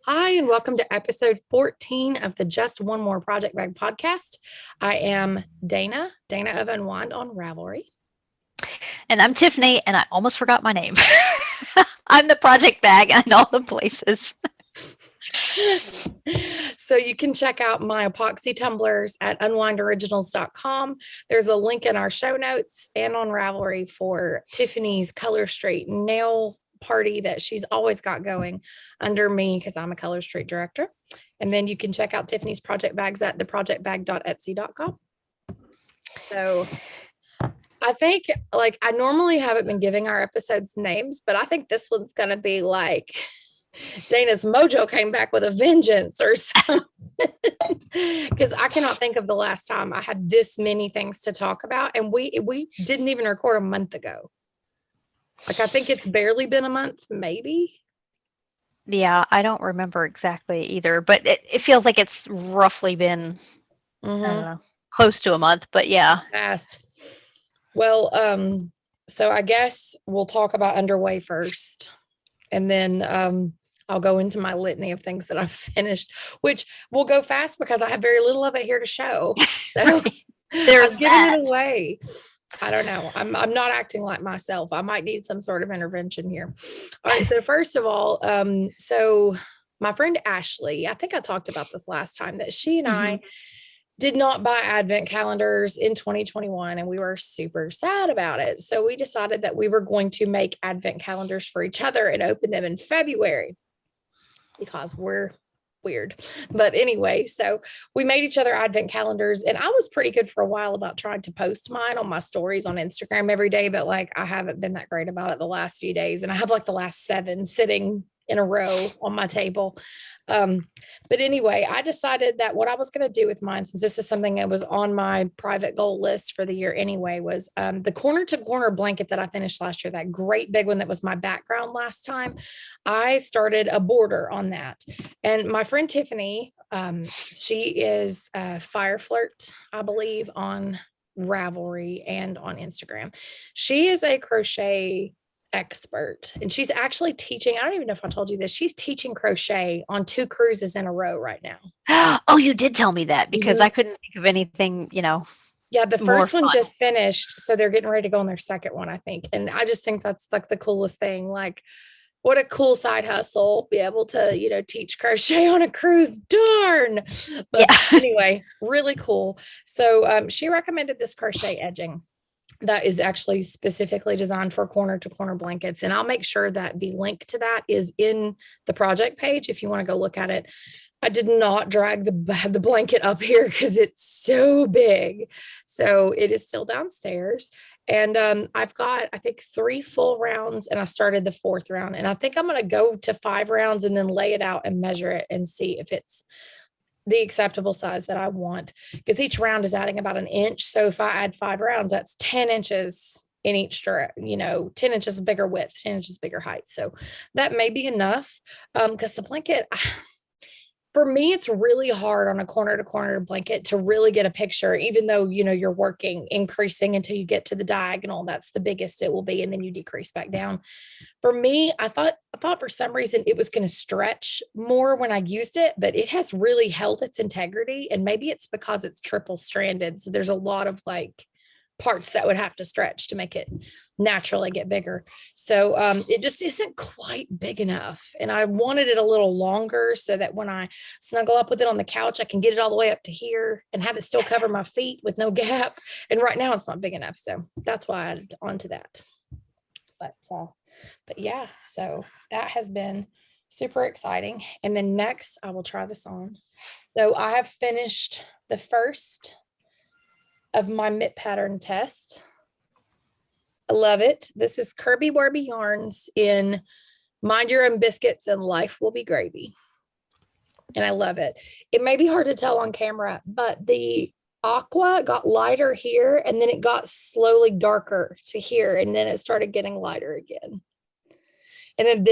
Hi, and welcome to episode 14 of the Just One More Project Bag podcast. I am Dana of Unwind on Ravelry. And I'm Tiffany, and I almost forgot my name. I'm the project bag in all the places. So you can check out my epoxy tumblers at unwindoriginals.com. There's a link in our show notes and on Ravelry for Tiffany's Color Street nail party that she's always got going under me because I'm a Color Street director. And then you can check out Tiffany's project bags at theprojectbag.etsy.com. So I think I normally haven't been giving our episodes names, but I think this one's going to be like Dana's mojo came back with a vengeance or something. Because I cannot think of the last time I had this many things to talk about. And we didn't even record a month ago. I think it's barely been a month, maybe. Yeah, I don't remember exactly either, but it feels like it's roughly been, I don't know, close to a month, but yeah. Fast. Well, so I guess we'll talk about underway first. And then I'll go into my litany of things that I've finished, which will go fast because I have very little of it here to show. So There's I've given it away. I don't know. I'm not acting like myself. I might need some sort of intervention here. All right. So first of all, so my friend Ashley, I think I talked about this last time, that she and I did not buy advent calendars in 2021, and we were super sad about it. So we decided that we were going to make advent calendars for each other and open them in February because we're weird. But anyway, so we made each other advent calendars, and I was pretty good for a while about trying to post mine on my stories on Instagram every day, but I haven't been that great about it the last few days. And I have the last 7 sitting in a row on my table. But anyway, I decided that what I was going to do with mine, since this is something that was on my private goal list for the year anyway, was the corner to corner blanket that I finished last year, that great big one that was my background last time. I started a border on that. And my friend Tiffany, she is Fire Flirt, I believe, on Ravelry and on Instagram. She is a crochet expert, and she's actually teaching. I don't even know if I told you this. She's teaching crochet on 2 cruises in a row right now. Oh, you did tell me that because I couldn't think of anything, Yeah, the more first one fun. just finished, so they're getting ready to go on their second one, I think. And I just think that's the coolest thing. What a cool side hustle, be able to, teach crochet on a cruise. Darn. But Yeah. anyway, really cool. So she recommended this crochet edging that is actually specifically designed for corner to corner blankets. And I'll make sure that the link to that is in the project page if you want to go look at it. I did not drag the blanket up here because it's so big. So it is still downstairs. And I've got, I think, 3 full rounds, and I started the 4th round. And I think I'm going to go to 5 rounds and then lay it out and measure it and see if it's the acceptable size that I want, because each round is adding about an inch. So if I add 5 rounds, that's 10 inches in each direction, 10 inches bigger width, 10 inches bigger height. So that may be enough. Because the blanket, for me, it's really hard on a corner to corner blanket to really get a picture, even though, you're working, increasing until you get to the diagonal. That's the biggest it will be. And then you decrease back down. For me, I thought for some reason it was going to stretch more when I used it, but it has really held its integrity. And maybe it's because it's triple stranded. So there's a lot of parts that would have to stretch to make it naturally get bigger. So it just isn't quite big enough. And I wanted it a little longer so that when I snuggle up with it on the couch, I can get it all the way up to here and have it still cover my feet with no gap. And right now it's not big enough. So that's why I added onto that. But yeah, so that has been super exciting. And then next I will try this on. So I have finished the first of my mitt pattern test. I love it. This is Kirby Warby Yarns in Mind Your Own Biscuits and Life Will Be Gravy. And I love it. It may be hard to tell on camera, but the aqua got lighter here, and then it got slowly darker to here, and then it started getting lighter again. And then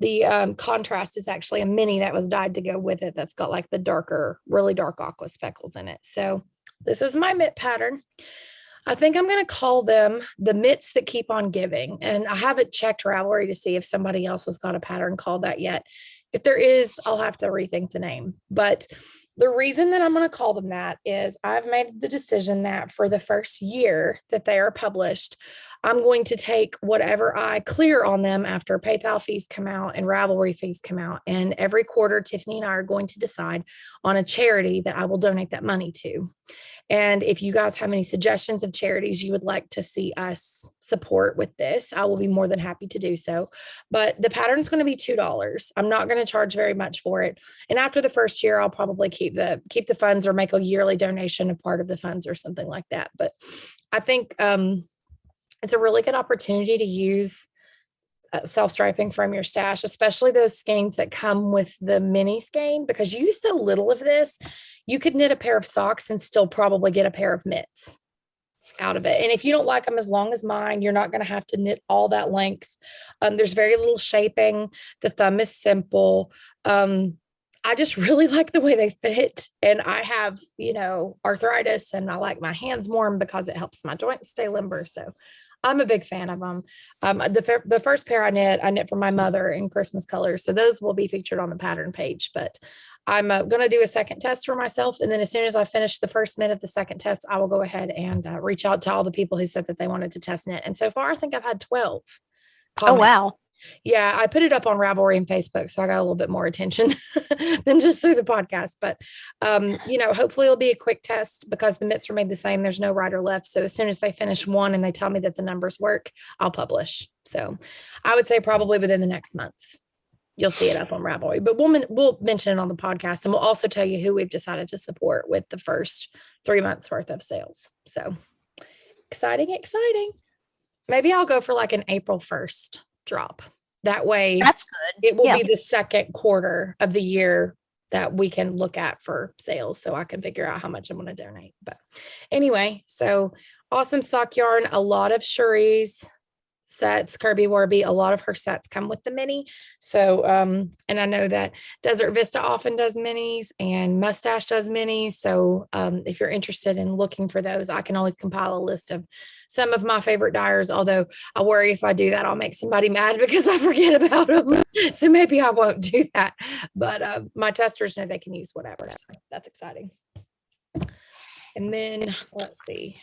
the contrast is actually a mini that was dyed to go with it. That's got the darker, really dark aqua speckles in it. So this is my mitt pattern. I think I'm going to call them the mitts that keep on giving. And I haven't checked Ravelry to see if somebody else has got a pattern called that yet. If there is, I'll have to rethink the name. But the reason that I'm going to call them that is I've made the decision that for the first year that they are published, I'm going to take whatever I clear on them after PayPal fees come out and Ravelry fees come out. And every quarter, Tiffany and I are going to decide on a charity that I will donate that money to. And if you guys have any suggestions of charities you would like to see us support with this, I will be more than happy to do so. But the pattern's going to be $2. I'm not going to charge very much for it. And after the first year, I'll probably keep the funds or make a yearly donation of part of the funds or something like that. But I think it's a really good opportunity to use self-striping from your stash, especially those skeins that come with the mini skein, because you use so little of this. You could knit a pair of socks and still probably get a pair of mitts out of it. And if you don't like them as long as mine, you're not going to have to knit all that length. There's very little shaping. The thumb is simple. I just really like the way they fit. And I have, arthritis, and I like my hands warm because it helps my joints stay limber. So I'm a big fan of them. The first pair I knit for my mother in Christmas colors. So those will be featured on the pattern page, but I'm going to do a second test for myself. And then as soon as I finish the first knit of the second test, I will go ahead and reach out to all the people who said that they wanted to test knit. And so far, I think I've had 12 comments. Oh, wow. Yeah, I put it up on Ravelry and Facebook, so I got a little bit more attention than just through the podcast. But, hopefully it'll be a quick test because the mitts are made the same. There's no right or left. So as soon as they finish one and they tell me that the numbers work, I'll publish. So I would say probably within the next month, you'll see it up on Ravelry. But we'll mention it on the podcast, and we'll also tell you who we've decided to support with the first 3 months worth of sales. So exciting. Maybe I'll go for like an April 1st drop. That way that's good. It will be the second quarter of the year that we can look at for sales, so I can figure out how much I'm going to donate. But anyway, so awesome sock yarn, a lot of Shuri's sets, Kirby Warby, a lot of her sets come with the mini. So, and I know that Desert Vista often does minis and Mustache does minis. So, if you're interested in looking for those, I can always compile a list of some of my favorite dyers. Although I worry if I do that, I'll make somebody mad because I forget about them. So maybe I won't do that. But my testers know they can use whatever. So that's exciting. And then let's see.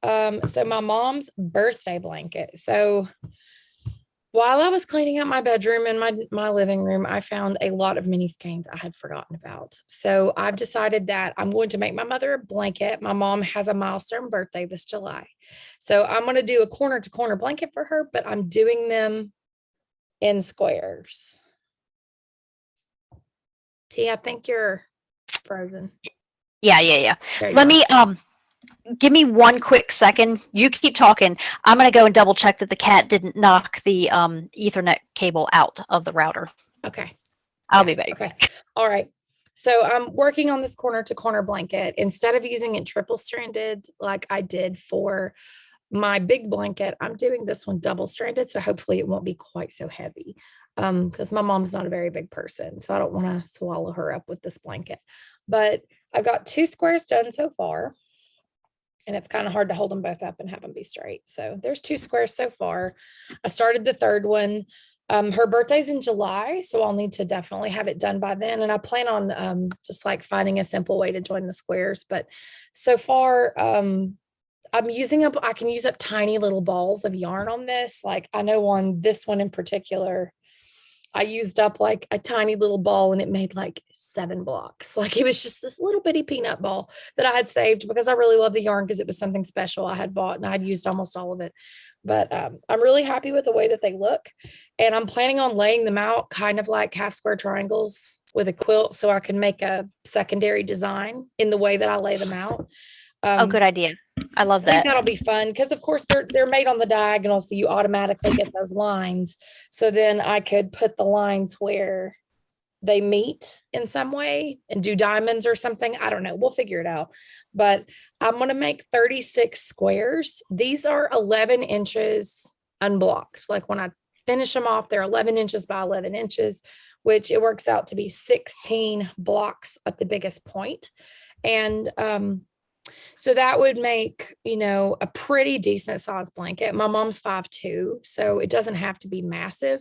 So my mom's birthday blanket. So while I was cleaning out my bedroom and my living room, I found a lot of mini skeins I had forgotten about. So I've decided that I'm going to make my mother a blanket. My mom has a milestone birthday this July. So I'm going to do a corner to corner blanket for her, but I'm doing them in squares. T, I think you're frozen. Yeah. Let me give me one quick second. You keep talking. I'm going to go and double check that the cat didn't knock the Ethernet cable out of the router. Okay. I'll be back. Okay. All right. So I'm working on this corner to corner blanket. Instead of using it triple stranded like I did for my big blanket, I'm doing this one double stranded. So hopefully it won't be quite so heavy because my mom's not a very big person. So I don't want to swallow her up with this blanket. But I've got 2 squares done so far. And it's kind of hard to hold them both up and have them be straight. So there's 2 squares so far. I started the third one. Her birthday's in July, so I'll need to definitely have it done by then. And I plan on just like finding a simple way to join the squares. But so far, I can use up tiny little balls of yarn on this. Like I know on this one in particular, I used up like a tiny little ball and it made like 7 blocks. Like it was just this little bitty peanut ball that I had saved because I really love the yarn because it was something special I had bought and I had used almost all of it. But I'm really happy with the way that they look. And I'm planning on laying them out kind of like half square triangles with a quilt so I can make a secondary design in the way that I lay them out. Good idea. I love that. I think that'll be fun because, of course, they're made on the diagonal, so you automatically get those lines. So then I could put the lines where they meet in some way and do diamonds or something. I don't know. We'll figure it out. But I'm going to make 36 squares. These are 11 inches unblocked. Like when I finish them off, they're 11 inches by 11 inches, which it works out to be 16 blocks at the biggest point. And so that would make, a pretty decent size blanket. My mom's 5'2", so it doesn't have to be massive.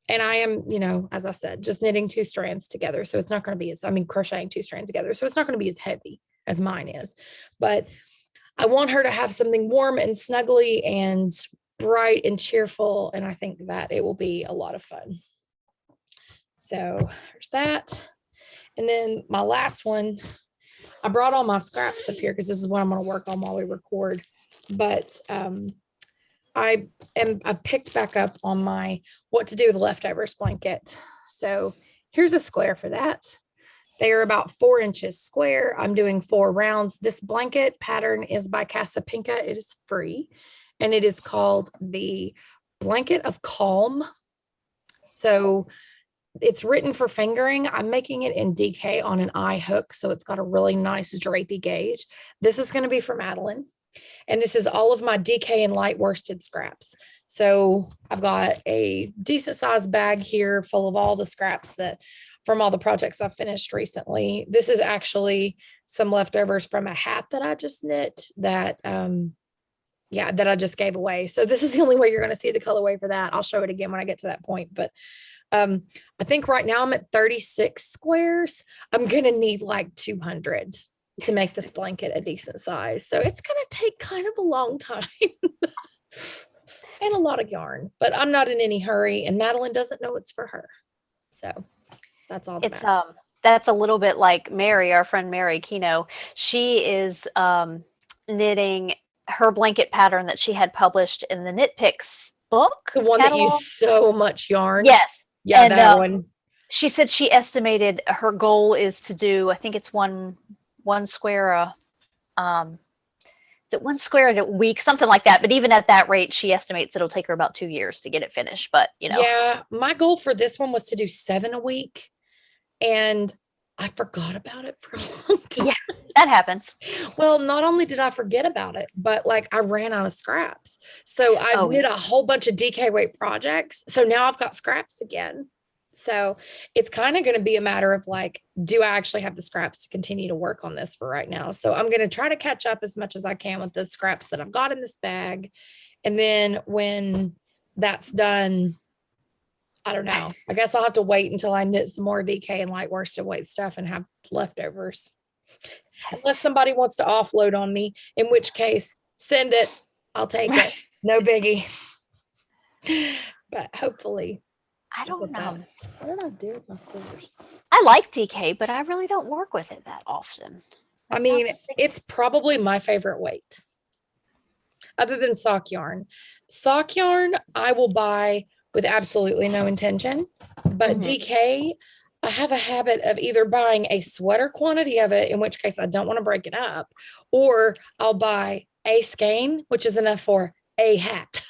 And I am, you know, as I said, just knitting 2 strands together. So it's not going to be as, I mean, crocheting 2 strands together. So it's not going to be as heavy as mine is. But I want her to have something warm and snuggly and bright and cheerful. And I think that it will be a lot of fun. So there's that. And then my last one, I brought all my scraps up here because this is what I'm going to work on while we record. But I picked back up on my what to do with leftovers blanket. So here's a square for that. They are about 4 inches square. I'm doing 4 rounds. This blanket pattern is by Casapinka. It is free, and it is called the Blanket of Calm. So it's written for fingering. I'm making it in DK on an eye hook, so it's got a really nice drapey gauge. This is going to be for Madeline. And this is all of my DK and light worsted scraps. So I've got a decent sized bag here full of all the scraps that from all the projects I've finished recently. This is actually some leftovers from a hat that I just knit that, that I just gave away. So this is the only way you're going to see the colorway for that. I'll show it again when I get to that point. But I think right now I'm at 36 squares. I'm going to need like 200 to make this blanket a decent size. So it's going to take kind of a long time and a lot of yarn, but I'm not in any hurry, and Madeline doesn't know it's for her. So that's all. It's that's a little bit like Mary, our friend Mary Kino. She is knitting her blanket pattern that she had published in the Knit Picks book. The one catalog. that used so much yarn. Yes. Yeah, and, that one. She said she estimated her goal is to do, I think it's one square is it 1 square a week, something like that. But even at that rate, she estimates it'll take her about 2 years to get it finished. But you know, yeah, my goal for this one was to do 7 a week, and I forgot about it for a long time. Yeah, that happens. Well, not only did I forget about it, but like I ran out of scraps. So I knit a whole bunch of DK weight projects. So now I've got scraps again. So it's kind of going to be a matter of like, do I actually have the scraps to continue to work on this for right now? So I'm going to try to catch up as much as I can with the scraps that I've got in this bag. And then when that's done, I don't know. I guess I'll have to wait until I knit some more DK and light worsted weight stuff and have leftovers. Unless somebody wants to offload on me, in which case, send it. I'll take it. No biggie. But hopefully. I don't know. What did I do with my scissors? I like DK, but I really don't work with it that often. I mean, it's probably my favorite weight. Other than sock yarn. Sock yarn, I will buy with absolutely no intention. But DK, I have a habit of either buying a sweater quantity of it, in which case I don't want to break it up, or I'll buy a skein, which is enough for a hat.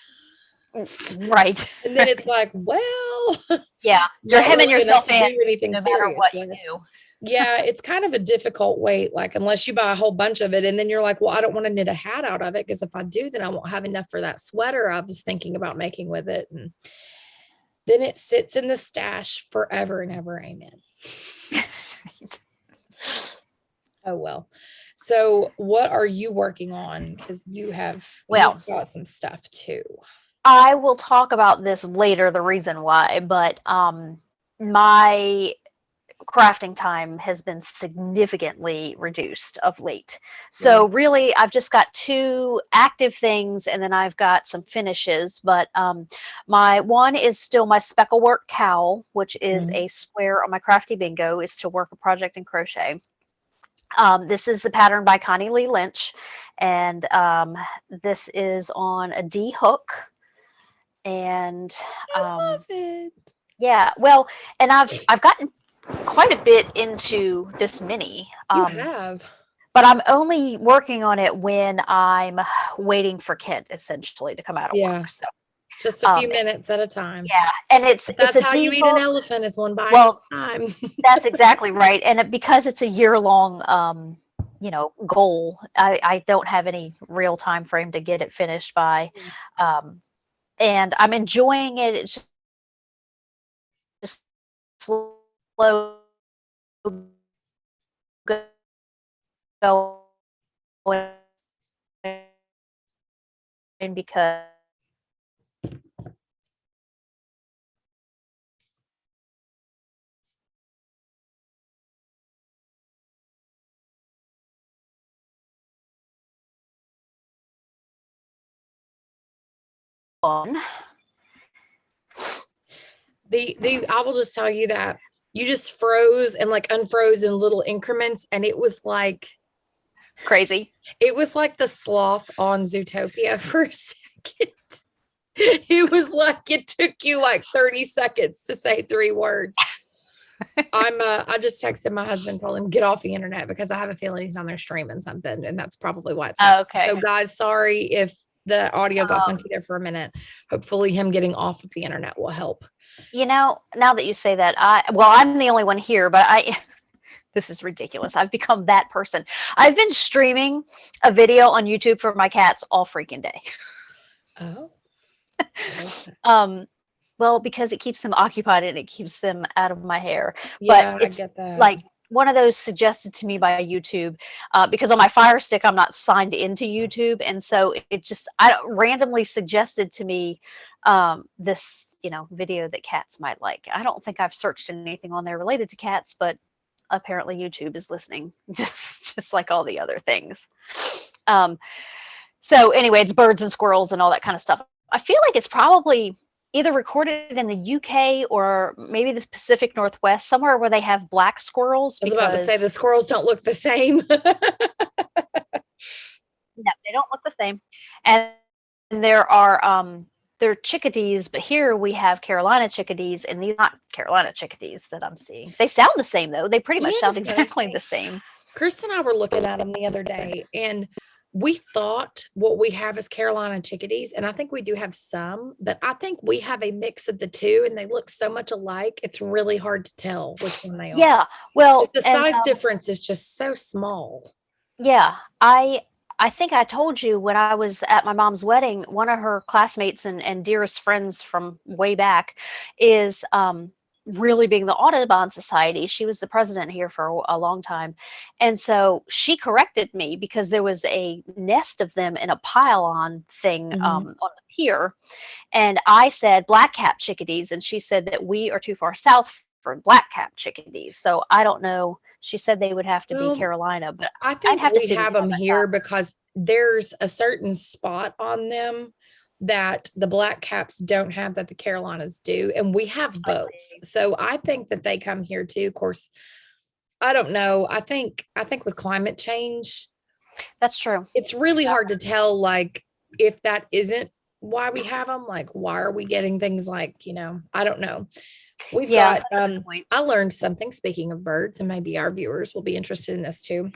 Right. And then it's like, well, yeah, you're hemming yourself in no matter what you do. Yeah, it's kind of a difficult weight, like unless you buy a whole bunch of it, and then you're like, well, I don't want to knit a hat out of it, because if I do, then I won't have enough for that sweater I was thinking about making with it. And then it sits in the stash forever and ever. Amen. Right. Oh, well. So what are you working on? Because you've got some stuff too. I will talk about this later, the reason why, but my crafting time has been significantly reduced of late. So really, I've just got 2 active things, and then I've got some finishes. But my one is still my speckle work cowl, which is a square on my Crafty Bingo, is to work a project in crochet. This is a pattern by Connie Lee Lynch, and this is on a D hook. And I love it. Yeah, well, and I've gotten quite a bit into this mini. You have. But I'm only working on it when I'm waiting for Kent essentially to come out of work. So just a few minutes at a time. Yeah, and that's how you eat an elephant, is one bite at a time. That's exactly right. And because it's a year-long goal, I don't have any real time frame to get it finished by. And I'm enjoying it. It's just slow going because on. I will just tell you that you just froze and like unfroze in little increments, and it was like Crazy. It was like the sloth on Zootopia for a second. It was like it took you like 30 seconds to say 3 words. I just texted my husband, told him get off the internet because I have a feeling he's on there streaming something, and that's probably why it's happening. Okay. So guys, sorry if the audio got funky there for a minute. Hopefully him getting off of the internet will help. Now that you say that, I'm the only one here, but this is ridiculous. I've become that person. I've been streaming a video on YouTube for my cats all freaking day. Oh. Well, because it keeps them occupied and it keeps them out of my hair. Yeah, but it's I get that. like one of those suggested to me by YouTube, because on my Fire Stick I'm not signed into YouTube, and so I randomly suggested to me this video that cats might like. I don't think I've searched anything on there related to cats, but apparently YouTube is listening, just like all the other things. So anyway, it's birds and squirrels and all that kind of stuff. I feel like it's probably either recorded in the UK or maybe the Pacific Northwest, somewhere where they have black squirrels. I was about to say the squirrels don't look the same. No, they don't look the same. And there are they're chickadees, but here we have Carolina chickadees, and these are not Carolina chickadees that I'm seeing. They sound the same though. They pretty much sound exactly the same. Chris and I were looking at them the other day, and we thought what we have is Carolina chickadees, and I think we do have some, but I think we have a mix of the two, and they look so much alike. It's really hard to tell which one they are. Yeah, well, but the size difference is just so small. Yeah, I think I told you when I was at my mom's wedding, one of her classmates and dearest friends from way back is really being the Audubon Society. She was the president here for a long time. And so she corrected me because there was a nest of them in a pile-on thing on the pier. And I said black-capped chickadees, and she said that we are too far south for black-capped chickadees. So I don't know. She said they would have to be Carolina, but I think I'd we have them here because there's a certain spot on them that the black caps don't have that the Carolinas do, and we have both. So I think that they come here too. Of course, I don't know. I think with climate change, that's true. It's really hard to tell, like, if that isn't why we have them. Like, why are we getting things like, I don't know. We've got, I learned something, speaking of birds, and maybe our viewers will be interested in this too.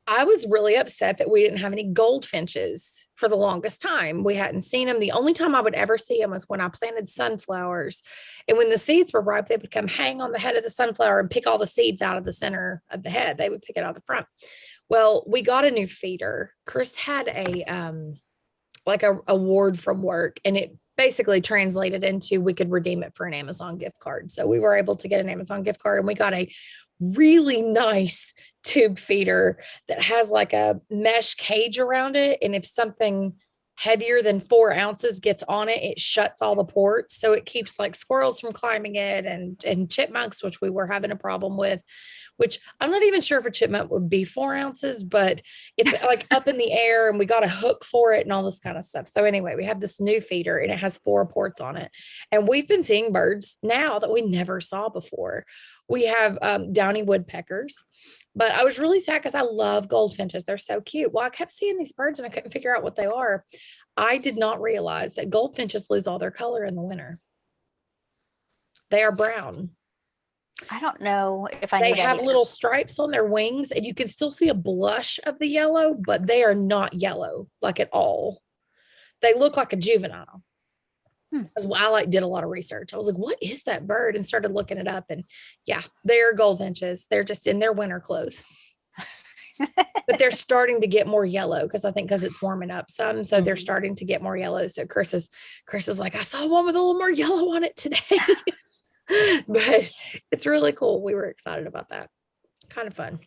I was really upset that we didn't have any goldfinches for the longest time. We hadn't seen them. The only time I would ever see them was when I planted sunflowers. And when the seeds were ripe, they would come hang on the head of the sunflower and pick all the seeds out of the center of the head. They would pick it out of the front. Well, we got a new feeder. Chris had a award from work, and it basically translated into we could redeem it for an Amazon gift card. So we were able to get an Amazon gift card, and we got a really nice tube feeder that has like a mesh cage around it. And if something heavier than 4 ounces gets on it, it shuts all the ports. So it keeps like squirrels from climbing it, and chipmunks, which we were having a problem with, which I'm not even sure if a chipmunk would be 4 ounces, but it's like up in the air, and we got a hook for it and all this kind of stuff. So anyway, we have this new feeder, and it has 4 ports on it. And we've been seeing birds now that we never saw before. We have downy woodpeckers, but I was really sad because I love goldfinches. They're so cute. Well, I kept seeing these birds and I couldn't figure out what they are. I did not realize that goldfinches lose all their color in the winter. They are brown. I don't know if they have little stripes on their wings, and you can still see a blush of the yellow, but they are not yellow like at all. They look like a juvenile. As well, I did a lot of research. I was like, what is that bird? And started looking it up. And yeah, they're goldfinches. They're just in their winter clothes. But they're starting to get more yellow because it's warming up some. So they're starting to get more yellow. So Chris is like, I saw one with a little more yellow on it today. But it's really cool. We were excited about that. Kind of fun.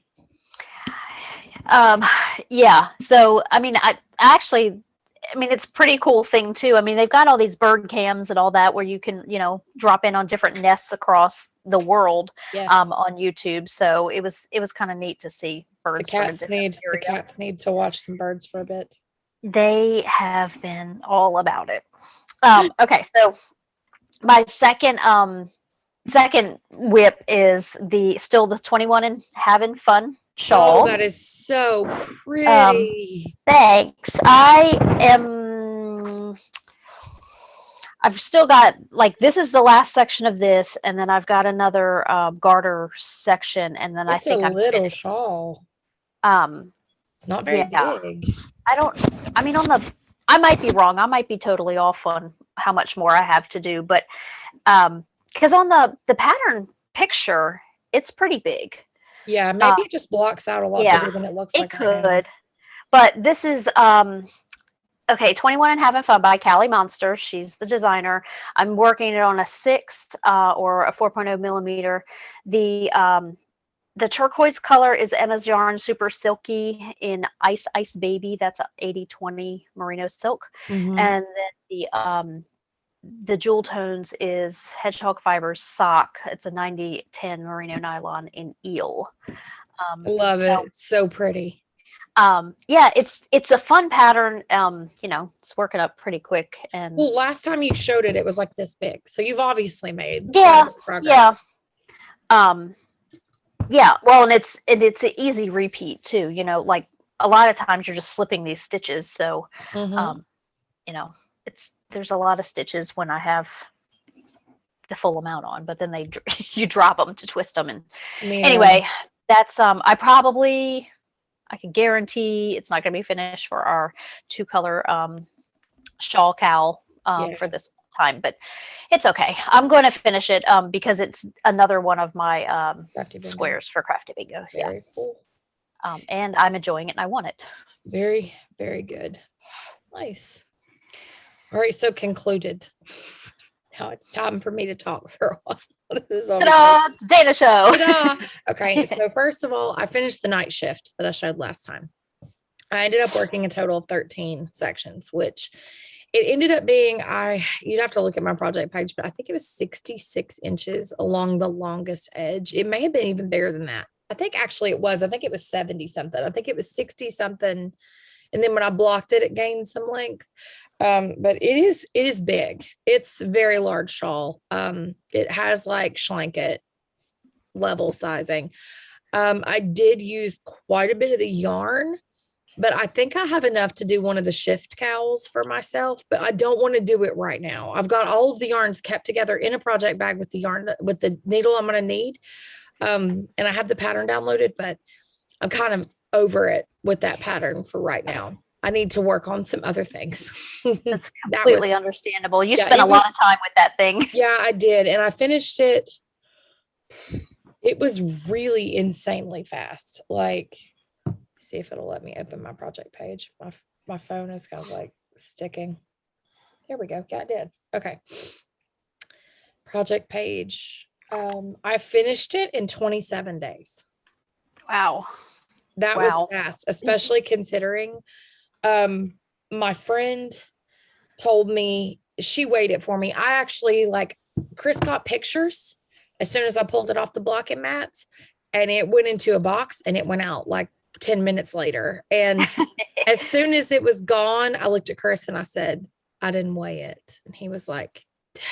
Yeah. So, it's a pretty cool thing too. I mean, they've got all these bird cams and all that where you can, drop in on different nests across the world, on YouTube. So it was kind of neat to see birds. The cats need to watch some birds for a bit. They have been all about it. Okay, so my second whip is the 21 and having fun Oh, shawl. that is so Um, pretty. Thanks. I've still got, like, this is the last section of this, and then I've got another garter section, and then I It's a think I'm little finished. shawl. Um, It's not very yeah, big. I don't. I mean, I might be wrong. I might be totally off on how much more I have to do, but because on the pattern picture, it's pretty big. Yeah, Um, maybe it just blocks out a lot yeah, bigger than it looks it like right now. could, but this is okay, 21 and Having Fun by Callie Monster. She's the designer. I'm working it on a 6 or a 4.0 millimeter. The turquoise color is Emma's Yarn Super Silky in Ice Baby. That's a 80/20 merino silk. Hmm. And then the jewel tones is Hedgehog Fibers Sock. It's a 90/10 merino nylon in eel. I love So it. It's so pretty. yeah, it's a fun pattern. It's working up pretty quick, and Well, last time you showed it, it was like this big. So you've obviously made quite a yeah, bit of progress. yeah, um, yeah. Well, and it's an easy repeat too. Like a lot of times you're just slipping these stitches, so Hmm. um, there's a lot of stitches when I have the full amount on, but then you drop them to twist them, and Yeah. anyway, that's I can guarantee it's not going to be finished for our 2-color shawl cowl Yeah. for this time, but it's okay. I'm going to finish it because it's another one of my Crafty bingo. squares for Crafty Bingo. Yeah. Very cool. And I'm enjoying it and I want it. Very, very good. Nice. All right. So concluded. Now it's time for me to talk for a while. This is always Ta-da! Dana show. ta-da. Okay. So first of all, I finished the night shift that I showed last time. I ended up working a total of 13 sections, which it ended up being, you'd have to look at my project page, but I think it was 66 inches along the longest edge. It may have been even bigger than that. I think actually it was, I think it was 70 something. I think it was 60 something. And then when I blocked it, it gained some length. But it is big. It's a very large shawl. It has like Schlanket level sizing. I did use quite a bit of the yarn, but I think I have enough to do one of the shift cowls for myself, but I don't want to do it right now. I've got all of the yarns kept together in a project bag with the yarn, with the needle I'm going to need. And I have the pattern downloaded, but I'm kind of over it with that pattern for right now. I need to work on some other things. That's That was, completely understandable. You yeah, spent a lot of time with that thing. yeah, I did. And I finished it. It was really insanely fast. Like, see if it'll let me open my project page. My phone is kind of like sticking. There we go. Yeah, it did. Okay. Project page. I finished it in 27 days. Wow. That was Wow. fast, especially considering my friend told me she weighed it for me. I actually like Chris got pictures as soon as I pulled it off the blocking mats, and it went into a box and it went out like 10 minutes later. And as soon as it was gone, I looked at Chris and I said, I didn't weigh it. And he was like, Dana.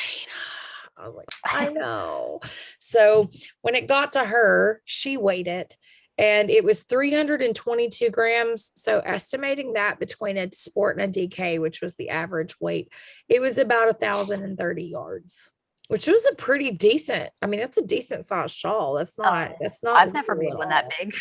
I was like, I know. So when it got to her, she weighed it and it was 322 grams. So estimating that between a sport and a DK, which was the average weight, it was about 1,030 yards, which was a pretty decent. I mean, that's a decent sized shawl. That's not I've never little made at one that all. big.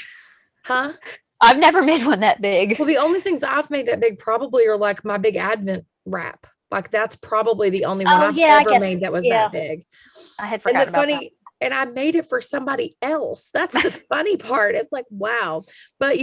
Huh? I've never made one that big. Well, the only things I've made that big probably are like my big Advent wrap. Like that's probably the only one Oh I've yeah, I ever guess. made that was Yeah, that big. I had And the forgotten about that. funny, and I made it for somebody else. That's the funny part. It's like, wow. But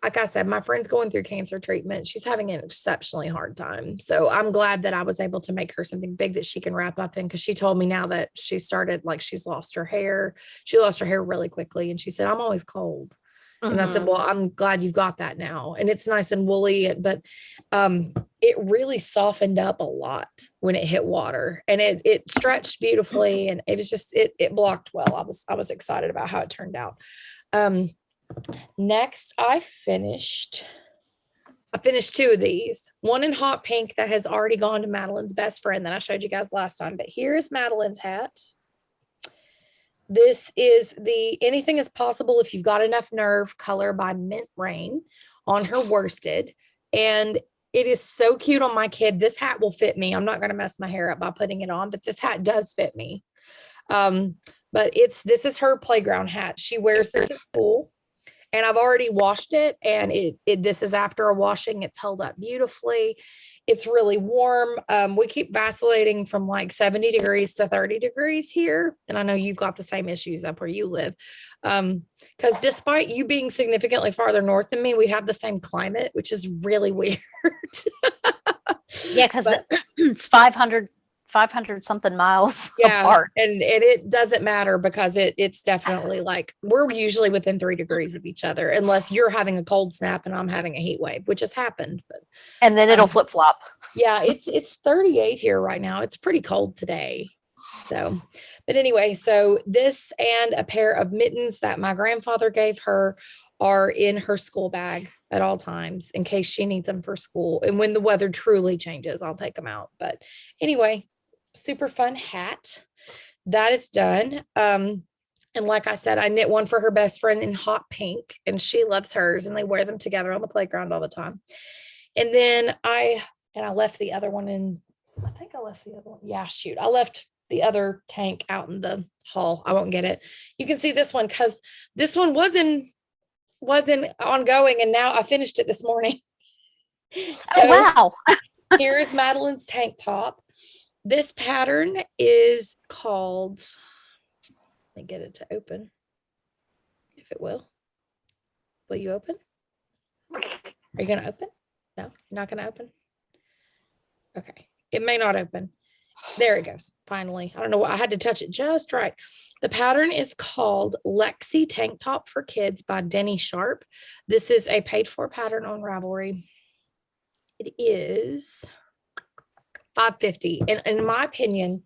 like I said, my friend's going through cancer treatment. She's having an exceptionally hard time. So I'm glad that I was able to make her something big that she can wrap up in. Cause she told me now that she started, like, she's lost her hair. She lost her hair really quickly. And she said, I'm always cold. And I said, Mhm. well, I'm glad you've got that now. And it's nice and woolly, but it really softened up a lot when it hit water, and it stretched beautifully, and it was just it blocked well. I was excited about how it turned out. Next I finished I finished 2 of these, one in hot pink that has already gone to Madeline's best friend that I showed you guys last time. But here's Madeline's hat. This is the Anything is Possible If You've Got Enough Nerve color by Mint Rain on her worsted. And it is so cute on my kid. This hat will fit me. I'm not going to mess my hair up by putting it on, but this hat does fit me. But this is her playground hat. She wears this at school. And I've already washed it, and this is after a washing. It's held up beautifully. It's really warm. We keep vacillating from like 70 degrees to 30 degrees here. And I know you've got the same issues up where you live. Because despite you being significantly farther north than me, we have the same climate, which is really weird. Yeah, because it's 500 something miles apart. And it doesn't matter because it's definitely like we're usually within 3 degrees of each other, unless you're having a cold snap and I'm having a heat wave, which has happened. But and then it'll flip flop. Yeah, it's 38 here right now. It's pretty cold today. So, but anyway, so this and a pair of mittens that my grandfather gave her are in her school bag at all times in case she needs them for school. And when the weather truly changes, I'll take them out. But anyway, super fun hat. That is done. And like I said, I knit one for her best friend in hot pink, and she loves hers, and they wear them together on the playground all the time. And then I left the other one in, I think I left the other one. Yeah, shoot. I left the other tank out in the hall. I won't get it. You can see this one because this one wasn't ongoing, and now I finished it this morning. Oh, wow. Here is Madeline's tank top. This pattern is called, let me get it to open, if it will. Will you open? Are you going to open? No, you're not going to open? Okay. It may not open. There it goes. Finally. I don't know why I had to touch it just right. The pattern is called Lexi Tank Top for Kids by Denny Sharp. This is a paid for pattern on Ravelry. It is $5.50. And in my opinion,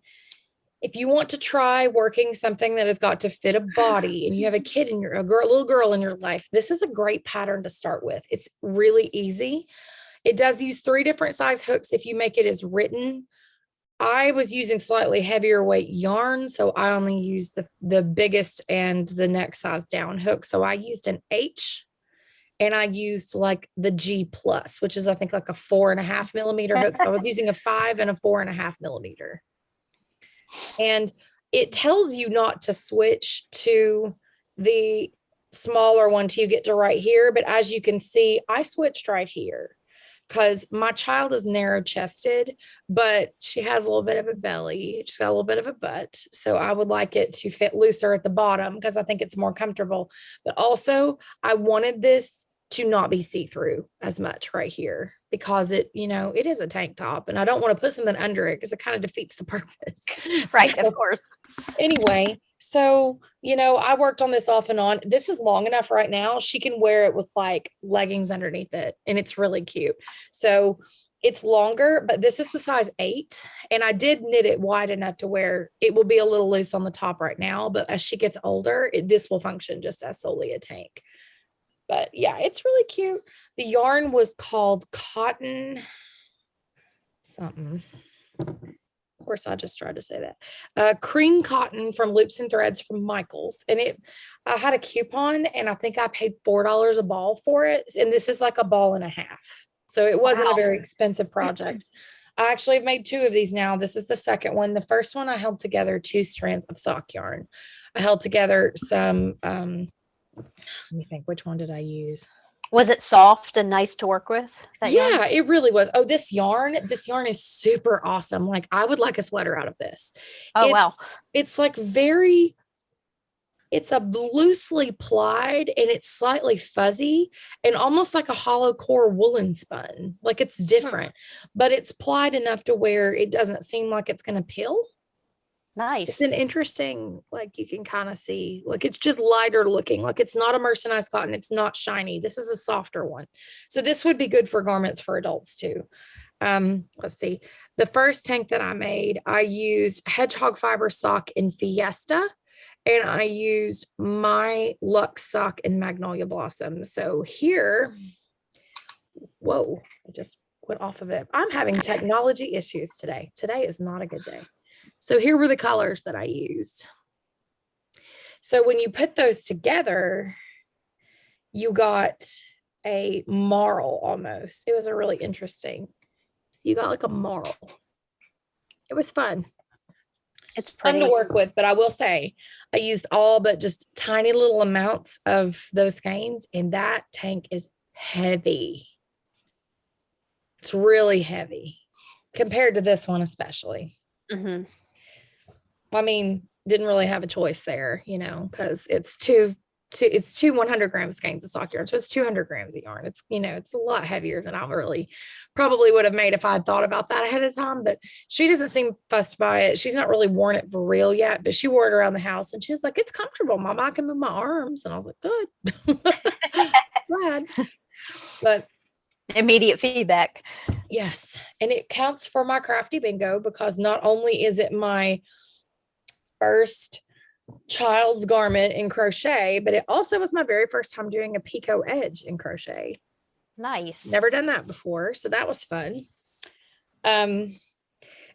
if you want to try working something that has got to fit a body and you have a kid and you're a little girl in your life, this is a great pattern to start with. It's really easy. It does use 3 different size hooks if you make it as written. I was using slightly heavier weight yarn, so I only used the biggest and the next size down hook. So I used an H, and I used like the G plus, which is I think like a 4.5 millimeter hook. So I was using a 5 and a 4.5 millimeter. And it tells you not to switch to the smaller one till you get to right here. But as you can see, I switched right here because my child is narrow chested, but she has a little bit of a belly. She's got a little bit of a butt. So I would like it to fit looser at the bottom because I think it's more comfortable. But also I wanted this to not be see-through as much right here because it is a tank top and I don't want to put something under it because it kind of defeats the purpose. Right. So, of course. Anyway, so, I worked on this off and on. This is long enough right now. She can wear it with like leggings underneath it and it's really cute. So it's longer, but this is the size 8. And I did knit it wide enough to where it will be a little loose on the top right now. But as she gets older, this will function just as solely a tank. But yeah, it's really cute. The yarn was called cotton something. Of course, I just tried to say that. Cream cotton from Loops and Threads from Michaels. And I had a coupon and I think I paid $4 a ball for it. And this is like a ball and a half. So it wasn't a very expensive project. I actually have made 2 of these now. This is the second one. The first one, I held together 2 strands of sock yarn. I held together some, let me think, which one did I use? Was it soft and nice to work with? Yeah, it really was. Oh, this yarn is super awesome. Like I would like a sweater out of this. Oh, wow. It's like it's a loosely plied and it's slightly fuzzy and almost like a hollow core woolen spun. Like it's different, but it's plied enough to where it doesn't seem like it's going to peel. Nice. It's an interesting, like you can kind of see, like it's just lighter looking, like it's not a mercerized cotton. It's not shiny. This is a softer one. So this would be good for garments for adults too. Let's see. The first tank that I made, I used hedgehog fiber sock in Fiesta and I used my Luxe sock in Magnolia Blossom. So here Whoa, I just went off of it. I'm having technology issues today. Today is not a good day. So here were the colors that I used. So when you put those together, you got a marl almost. It was a really interesting. So you got like a marl. It was fun. It's Fun pretty. to work with, but I will say I used all but just tiny little amounts of those skeins, and that tank is heavy. It's really heavy compared to this one, especially. Mm-hmm. I mean, didn't really have a choice there, because it's two 100-gram skeins of stock yarn. So it's 200 grams of yarn. It's, it's a lot heavier than I really probably would have made if I had thought about that ahead of time, but she doesn't seem fussed by it. She's not really worn it for real yet, but she wore it around the house and she was like, it's comfortable, Mom. I can move my arms. And I was like, good. Glad. But Immediate feedback. yes. And it counts for my crafty bingo because not only is it my first child's garment in crochet, but it also was my very first time doing a picot edge in crochet. Nice. Never done that before, so that was fun. And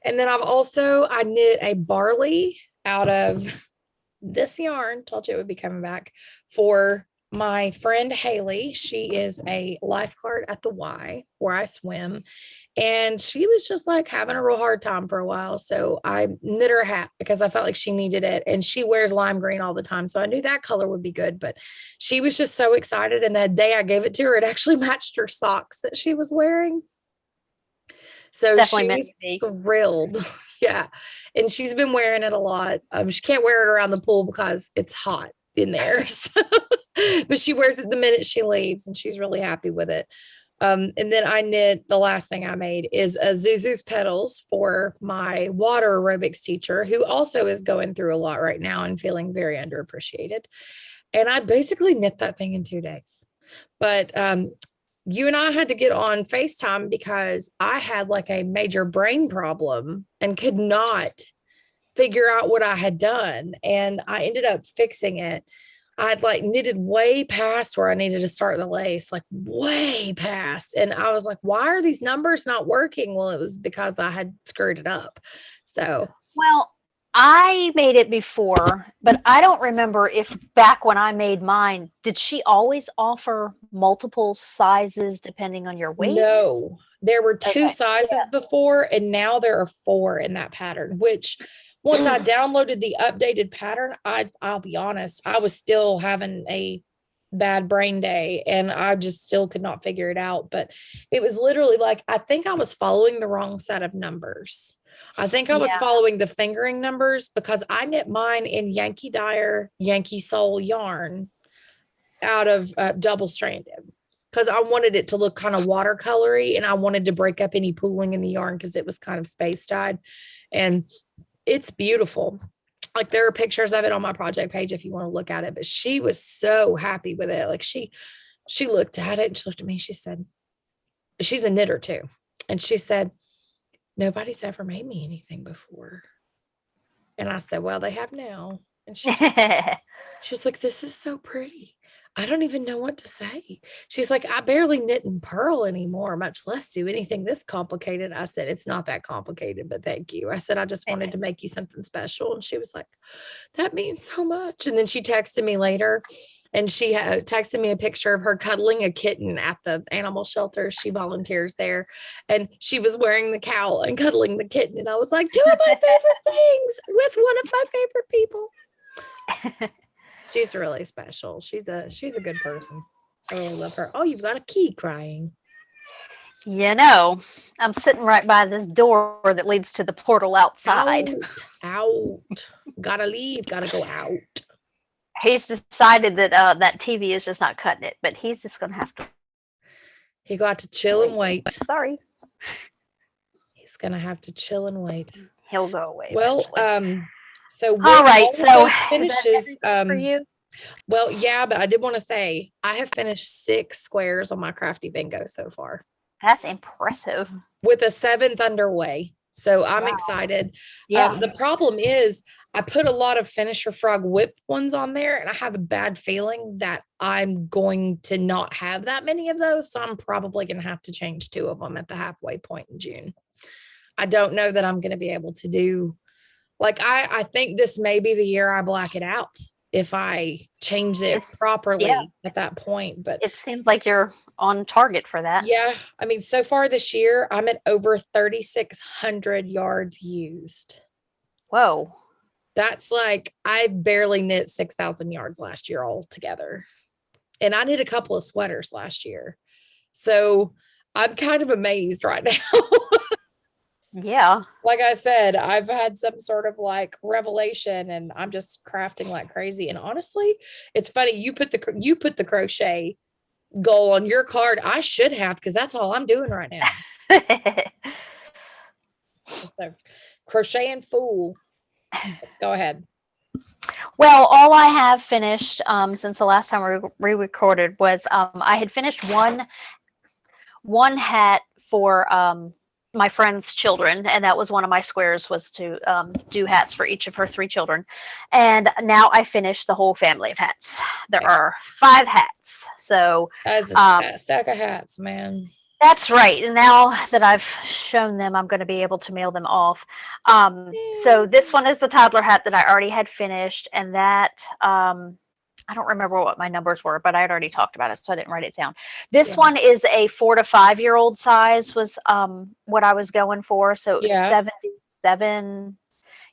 then I knit a barley out of this yarn. Told you it would be coming back for my friend Haley. She is a lifeguard at the Y where I swim. And she was just like having a real hard time for a while. So I knit her a hat because I felt like she needed it. And she wears lime green all the time. So I knew that color would be good. But she was just so excited. And that day I gave it to her, it actually matched her socks that she was wearing. So Definitely she meant was to be. thrilled. Yeah. And she's been wearing it a lot. She can't wear it around the pool because it's hot in there. So, but she wears it the minute she leaves and she's really happy with it. And then I knit, the last thing I made is a Zuzu's petals for my water aerobics teacher, who also is going through a lot right now and feeling very underappreciated. And I basically knit that thing in 2 days. But you and I had to get on FaceTime because I had like a major brain problem and could not figure out what I had done. And I ended up fixing it. I'd like knitted way past where I needed to start the lace, like way past. And I was like, why are these numbers not working? Well, it was because I had screwed it up. So, Well, I made it before, but I don't remember if back when I made mine, did she always offer multiple sizes depending on your weight? no, there were 2 Okay. sizes before, and now there are 4 in that pattern, which once I downloaded the updated pattern, I'll be honest, I was still having a bad brain day and I just still could not figure it out. But it was literally like, I think I was following the wrong set of numbers. I think I was Yeah. following the fingering numbers because I knit mine in Yankee Dyer, Yankee Soul yarn out of double stranded because I wanted it to look kind of watercolory and I wanted to break up any pooling in the yarn because it was kind of space dyed. And it's beautiful. Like there are pictures of it on my project page if you want to look at it, but she was so happy with it. Like she looked at it and she looked at me. She said, she's a knitter too. And she said, nobody's ever made me anything before. And I said, well, they have now. And she was like, this is so pretty. I don't even know what to say. She's like, I barely knit in pearl anymore, much less do anything this complicated. I said, it's not that complicated, but thank you. I said, I just wanted to make you something special. And she was like, that means so much. And then she texted me later and she texted me a picture of her cuddling a kitten at the animal shelter. She volunteers there and she was wearing the cowl and cuddling the kitten. And I was like, 2 of my favorite things with one of my favorite people. She's really special. She's a good person. I really love her. Oh, you've got a key crying. I'm sitting right by this door that leads to the portal outside. Out. Gotta leave. Gotta go out. He's decided that that TV is just not cutting it, but he's just going to have to. He got to chill and wait. Sorry. He's gonna have to chill and wait. He'll go away. Well, eventually. so all right. So finishes for you. Well, yeah, but I did want to say I have finished 6 squares on my crafty bingo so far. That's impressive. With a 7th underway. So I'm Wow. excited. Yeah. The problem is I put a lot of Finisher Frog whip ones on there, and I have a bad feeling that I'm going to not have that many of those. So I'm probably going to have to change 2 of them at the halfway point in June. I don't know that I'm going to be able to do, like, I think this may be the year I black it out if I change it It's properly at that point. But it seems like you're on target for that. yeah, I mean, so far this year, I'm at over 3,600 yards used. Whoa. That's like, I barely knit 6,000 yards last year altogether. And I knit a couple of sweaters last year. So I'm kind of amazed right now. Yeah. Like I said, I've had some sort of like revelation, and I'm just crafting like crazy. And honestly, it's funny. You put the crochet goal on your card. I should have, because that's all I'm doing right now. So crochet and fool. Go ahead. Well, all I have finished since the last time we recorded was I had finished one hat for my friend's children, and that was one of my squares, was to do hats for each of her 3 children. And now I finished the whole family of hats. There are 5 hats. So That's a stack of hats, man. that's right. And now that I've shown them, I'm going to be able to mail them off. So this one is the toddler hat that I already had finished, and that I don't remember what my numbers were, but I had already talked about it, so I didn't write it down. This one is a 4 to 5-year-old size, was what I was going for. So it was 77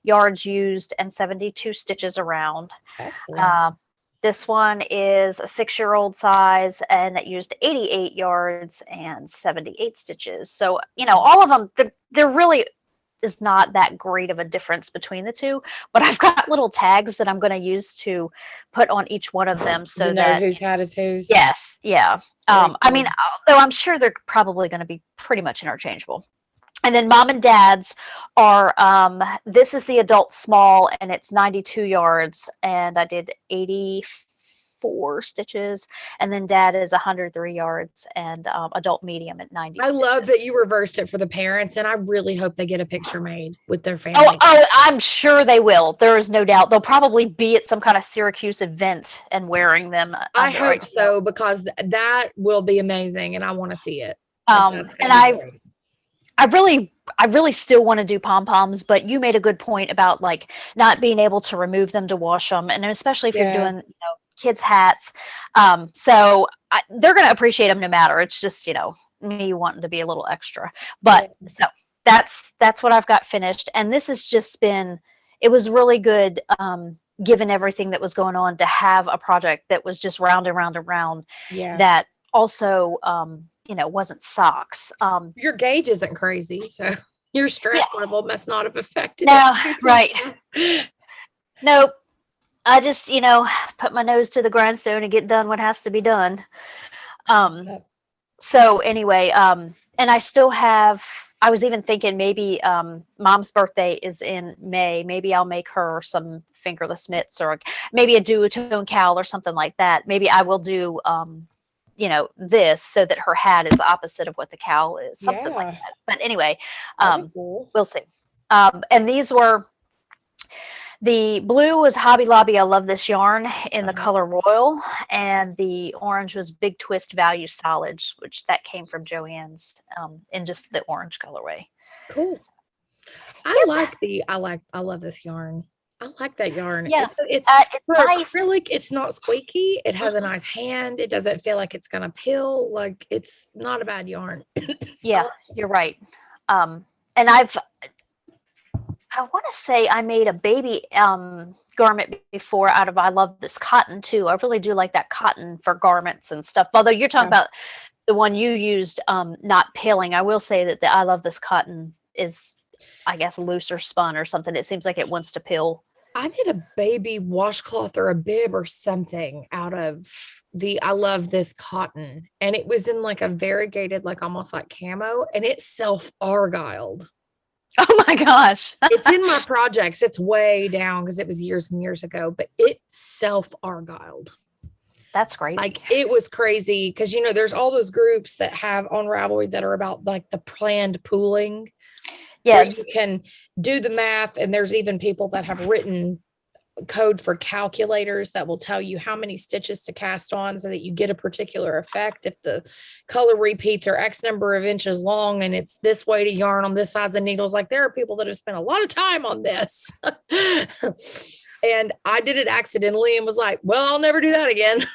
yards used and 72 stitches around. Excellent. This one is a 6-year-old size, and it used 88 yards and 78 stitches. So, all of them, they're really is not that great of a difference between the two, but I've got little tags that I'm going to use to put on each one of them, so that whose hat is whose. Yes, yeah. I mean, although I'm sure they're probably going to be pretty much interchangeable. And then mom and dad's are this is the adult small, and it's 92 yards, and I did 84 stitches, and then dad is 103 yards, and adult medium at 90 I stitches. love that you reversed it for the parents, and I really hope they get a picture made with their family. Oh, I'm sure they will. There is no doubt. They'll probably be at some kind of Syracuse event and wearing them. I hope so, because that will be amazing, and I want to see it. And I really still want to do pom-poms, but you made a good point about like not being able to remove them to wash them, and especially if you're doing kids' hats. So they're going to appreciate them no matter. It's just me wanting to be a little extra. But so that's what I've got finished, and this has just been. It was really good, given everything that was going on, to have a project that was just round and round and round. Yeah. That also. Wasn't socks. Your gauge isn't crazy, so your stress level must not have affected it. Right. Nope. I just, put my nose to the grindstone and get done what has to be done. So anyway, and I still have, I was even thinking maybe mom's birthday is in May. Maybe I'll make her some fingerless mitts, or maybe a duotone cowl or something like that. Maybe I will do this, so that her hat is opposite of what the cowl is, something like that. But anyway, cool. We'll see. And these were, the blue was Hobby Lobby I Love This Yarn in the color Royal, and the orange was Big Twist Value Solids, which that came from Joann's in just the orange colorway. Cool. I love this yarn. I like that yarn. Yeah, it's nice. Acrylic. It's not squeaky. It has a nice hand. It doesn't feel like it's gonna peel. Like, it's not a bad yarn. Yeah, you're right. And I want to say I made a baby garment before out of I Love This Cotton too. I really do like that cotton for garments and stuff. Although you're talking about the one you used, not peeling. I will say that the I Love This Cotton is, I guess, looser spun or something. It seems like it wants to peel. I did a baby washcloth or a bib or something out of the I Love This Cotton, and it was in like a variegated, like almost like camo, and it self-argyled. Oh my gosh. It's in my projects. It's way down because it was years and years ago, but it self-argyled. That's crazy. Like, it was crazy because, there's all those groups that have on Ravelry that are about like the planned pooling. where Yes. you can do the math. And there's even people that have written code for calculators that will tell you how many stitches to cast on so that you get a particular effect. If the color repeats are X number of inches long and it's this weight of yarn on this size of needles, like there are people that have spent a lot of time on this. And I did it accidentally and was like, well, I'll never do that again.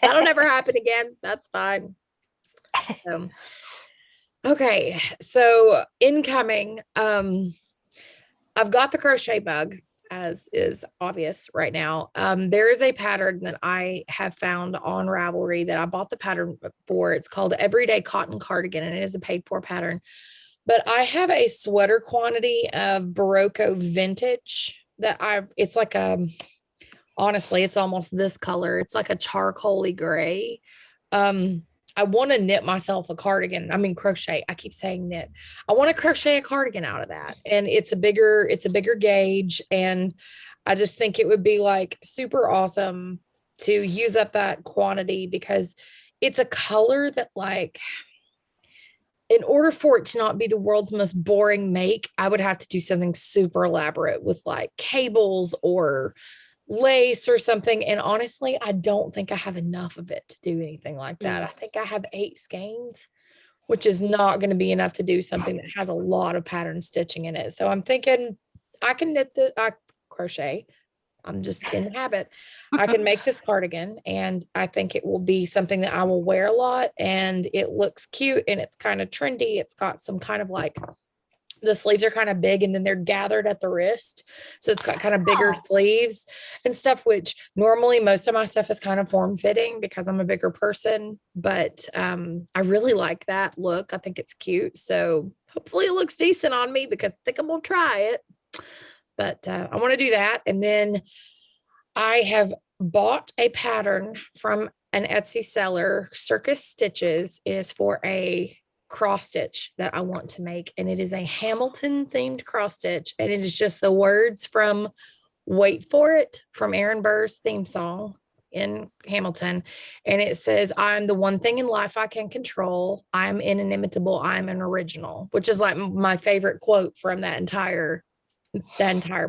That'll never happen again. That's fine. Okay. So incoming, I've got the crochet bug, as is obvious right now. There is a pattern that I have found on Ravelry that I bought the pattern for. It's called Everyday Cotton Cardigan, and it is a paid for pattern. But I have a sweater quantity of Barocco vintage that it's like honestly, it's almost this color. It's like a charcoaly gray. I want to knit myself a cardigan. I mean, crochet. I keep saying knit. I want to crochet a cardigan out of that. And it's a bigger gauge. And I just think it would be like super awesome to use up that quantity because it's a color that, like, in order for it to not be the world's most boring make, I would have to do something super elaborate with like cables or lace or something. And honestly, I don't think I have enough of it to do anything like that. I think I have 8 skeins, which is not going to be enough to do something that has a lot of pattern stitching in it. So I'm thinking I can crochet. I'm just in the habit. I can make this cardigan, and I think it will be something that I will wear a lot, and it looks cute and it's kind of trendy. It's got some kind of like, the sleeves are kind of big and then they're gathered at the wrist. So it's got kind of bigger sleeves and stuff, which normally most of my stuff is kind of form fitting because I'm a bigger person, but I really like that look. I think it's cute. So hopefully it looks decent on me because I think I'm going to try it, but I want to do that. And then I have bought a pattern from an Etsy seller, Circus Stitches. It is for a cross stitch that I want to make, and it is a Hamilton themed cross stitch, and it is just the words from Wait For It from Aaron Burr's theme song in Hamilton, and it says, I'm the one thing in life I can control, I'm inimitable, I'm an original, which is like my favorite quote from that entire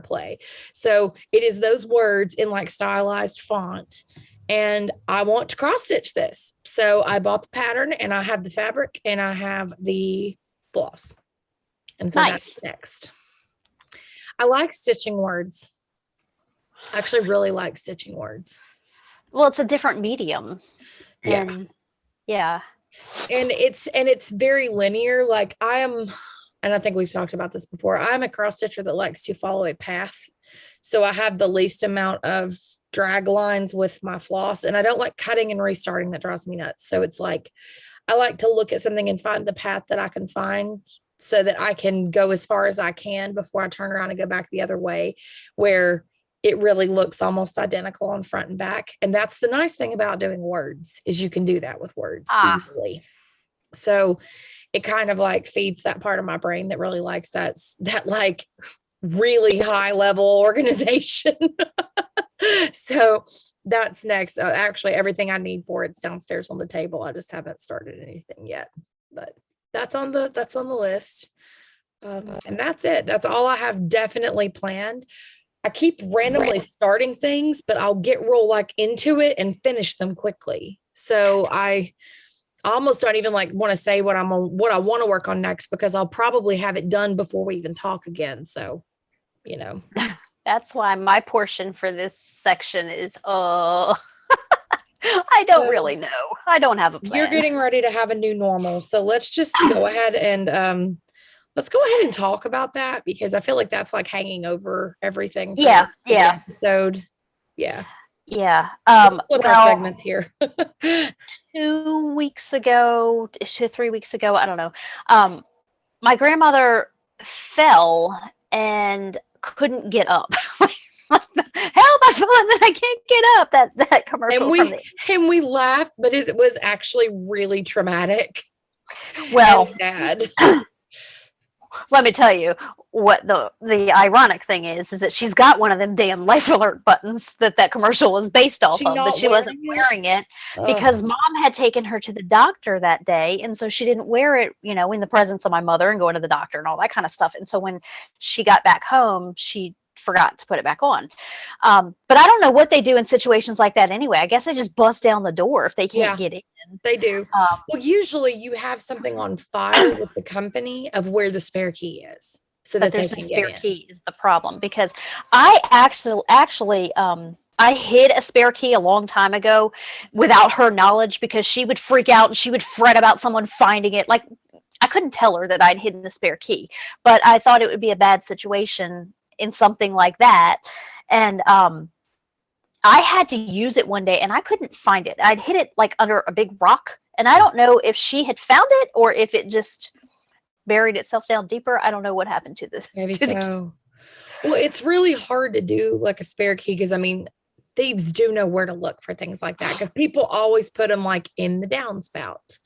play. So it is those words in like stylized font, and I want to cross stitch this. So I bought the pattern, and I have the fabric, and I have the floss. And so that's next. I like stitching words. I actually really like stitching words. Well, it's a different medium. And yeah. And it's very linear. Like and I think we've talked about this before, I'm a cross stitcher that likes to follow a path. So I have the least amount of drag lines with my floss, and I don't like cutting and restarting. That drives me nuts. So it's like, I like to look at something and find the path that I can find so that I can go as far as I can before I turn around and go back the other way, where it really looks almost identical on front and back. And that's the nice thing about doing words, is you can do that with words easily. So it kind of like feeds that part of my brain that really likes that like really high level organization. So that's next. Actually, everything I need for it's downstairs on the table. I just haven't started anything yet, but that's on the list. And that's it. That's all I have definitely planned. I keep randomly starting things, but I'll get real like into it and finish them quickly. So I almost don't even like want to say what I want to work on next, because I'll probably have it done before we even talk again. So, you know. That's why my portion for this section is, I don't really know. I don't have a plan. You're getting ready to have a new normal. So let's just go ahead and let's go ahead and talk about that, because I feel like that's like hanging over everything. Yeah. Episode. Yeah. Yeah. Flip our segments here. 2 weeks ago, 3 weeks ago, I don't know. My grandmother fell and couldn't get up. Help! I fell and then I can't get up. That commercial. And we laughed, but it was actually really traumatic. Well, Dad. let me tell you what the ironic thing is that she's got one of them damn life alert buttons that commercial was based off She of, but not she wasn't wearing it? wearing it because Ugh. mom had taken her to the doctor that day, and so she didn't wear it, in the presence of my mother and going to the doctor and all that kind of stuff. And so when she got back home, she forgot to put it back on. But I don't know what they do in situations like that anyway. I guess they just bust down the door if they can't Yeah, get in. they do. Um, Well, usually you have something on file with the company of where the spare key is so but that they there's no can get spare in. key is the problem because I actually I hid a spare key a long time ago without her knowledge because she would freak out and she would fret about someone finding it. Like I couldn't tell her that I'd hidden the spare key, but I thought it would be a bad situation in something like that. And I had to use it one day and I couldn't find it. I'd hid it like under a big rock. And I don't know if she had found it or if it just buried itself down deeper. I don't know what happened to this Maybe to the key. so. Well, it's really hard to do like a spare key because I mean, thieves do know where to look for things like that because people always put them like in the downspout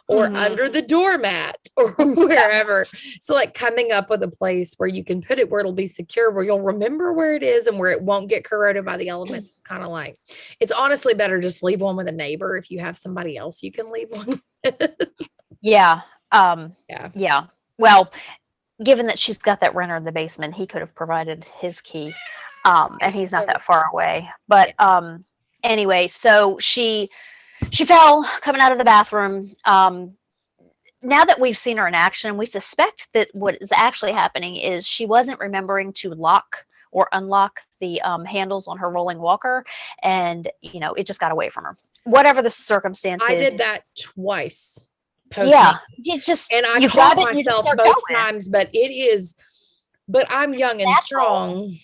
or Mhm. under the doormat or wherever. So, like coming up with a place where you can put it where it'll be secure, where you'll remember where it is and where it won't get corroded by the elements. It's kind of like it's honestly better just leave one with a neighbor if you have somebody else you can leave one. Yeah. Yeah. Yeah. Well, given that she's got that renter in the basement, he could have provided his key. And Yes. he's not that far away. But anyway, so she fell coming out of the bathroom. Now that we've seen her in action, we suspect that what is actually happening is she wasn't remembering to lock or unlock the handles on her rolling walker, and it just got away from her. Whatever the circumstances, I did that twice post yeah, you just and I you caught grab it and you just myself start both going. times, but I'm young and Natural. strong.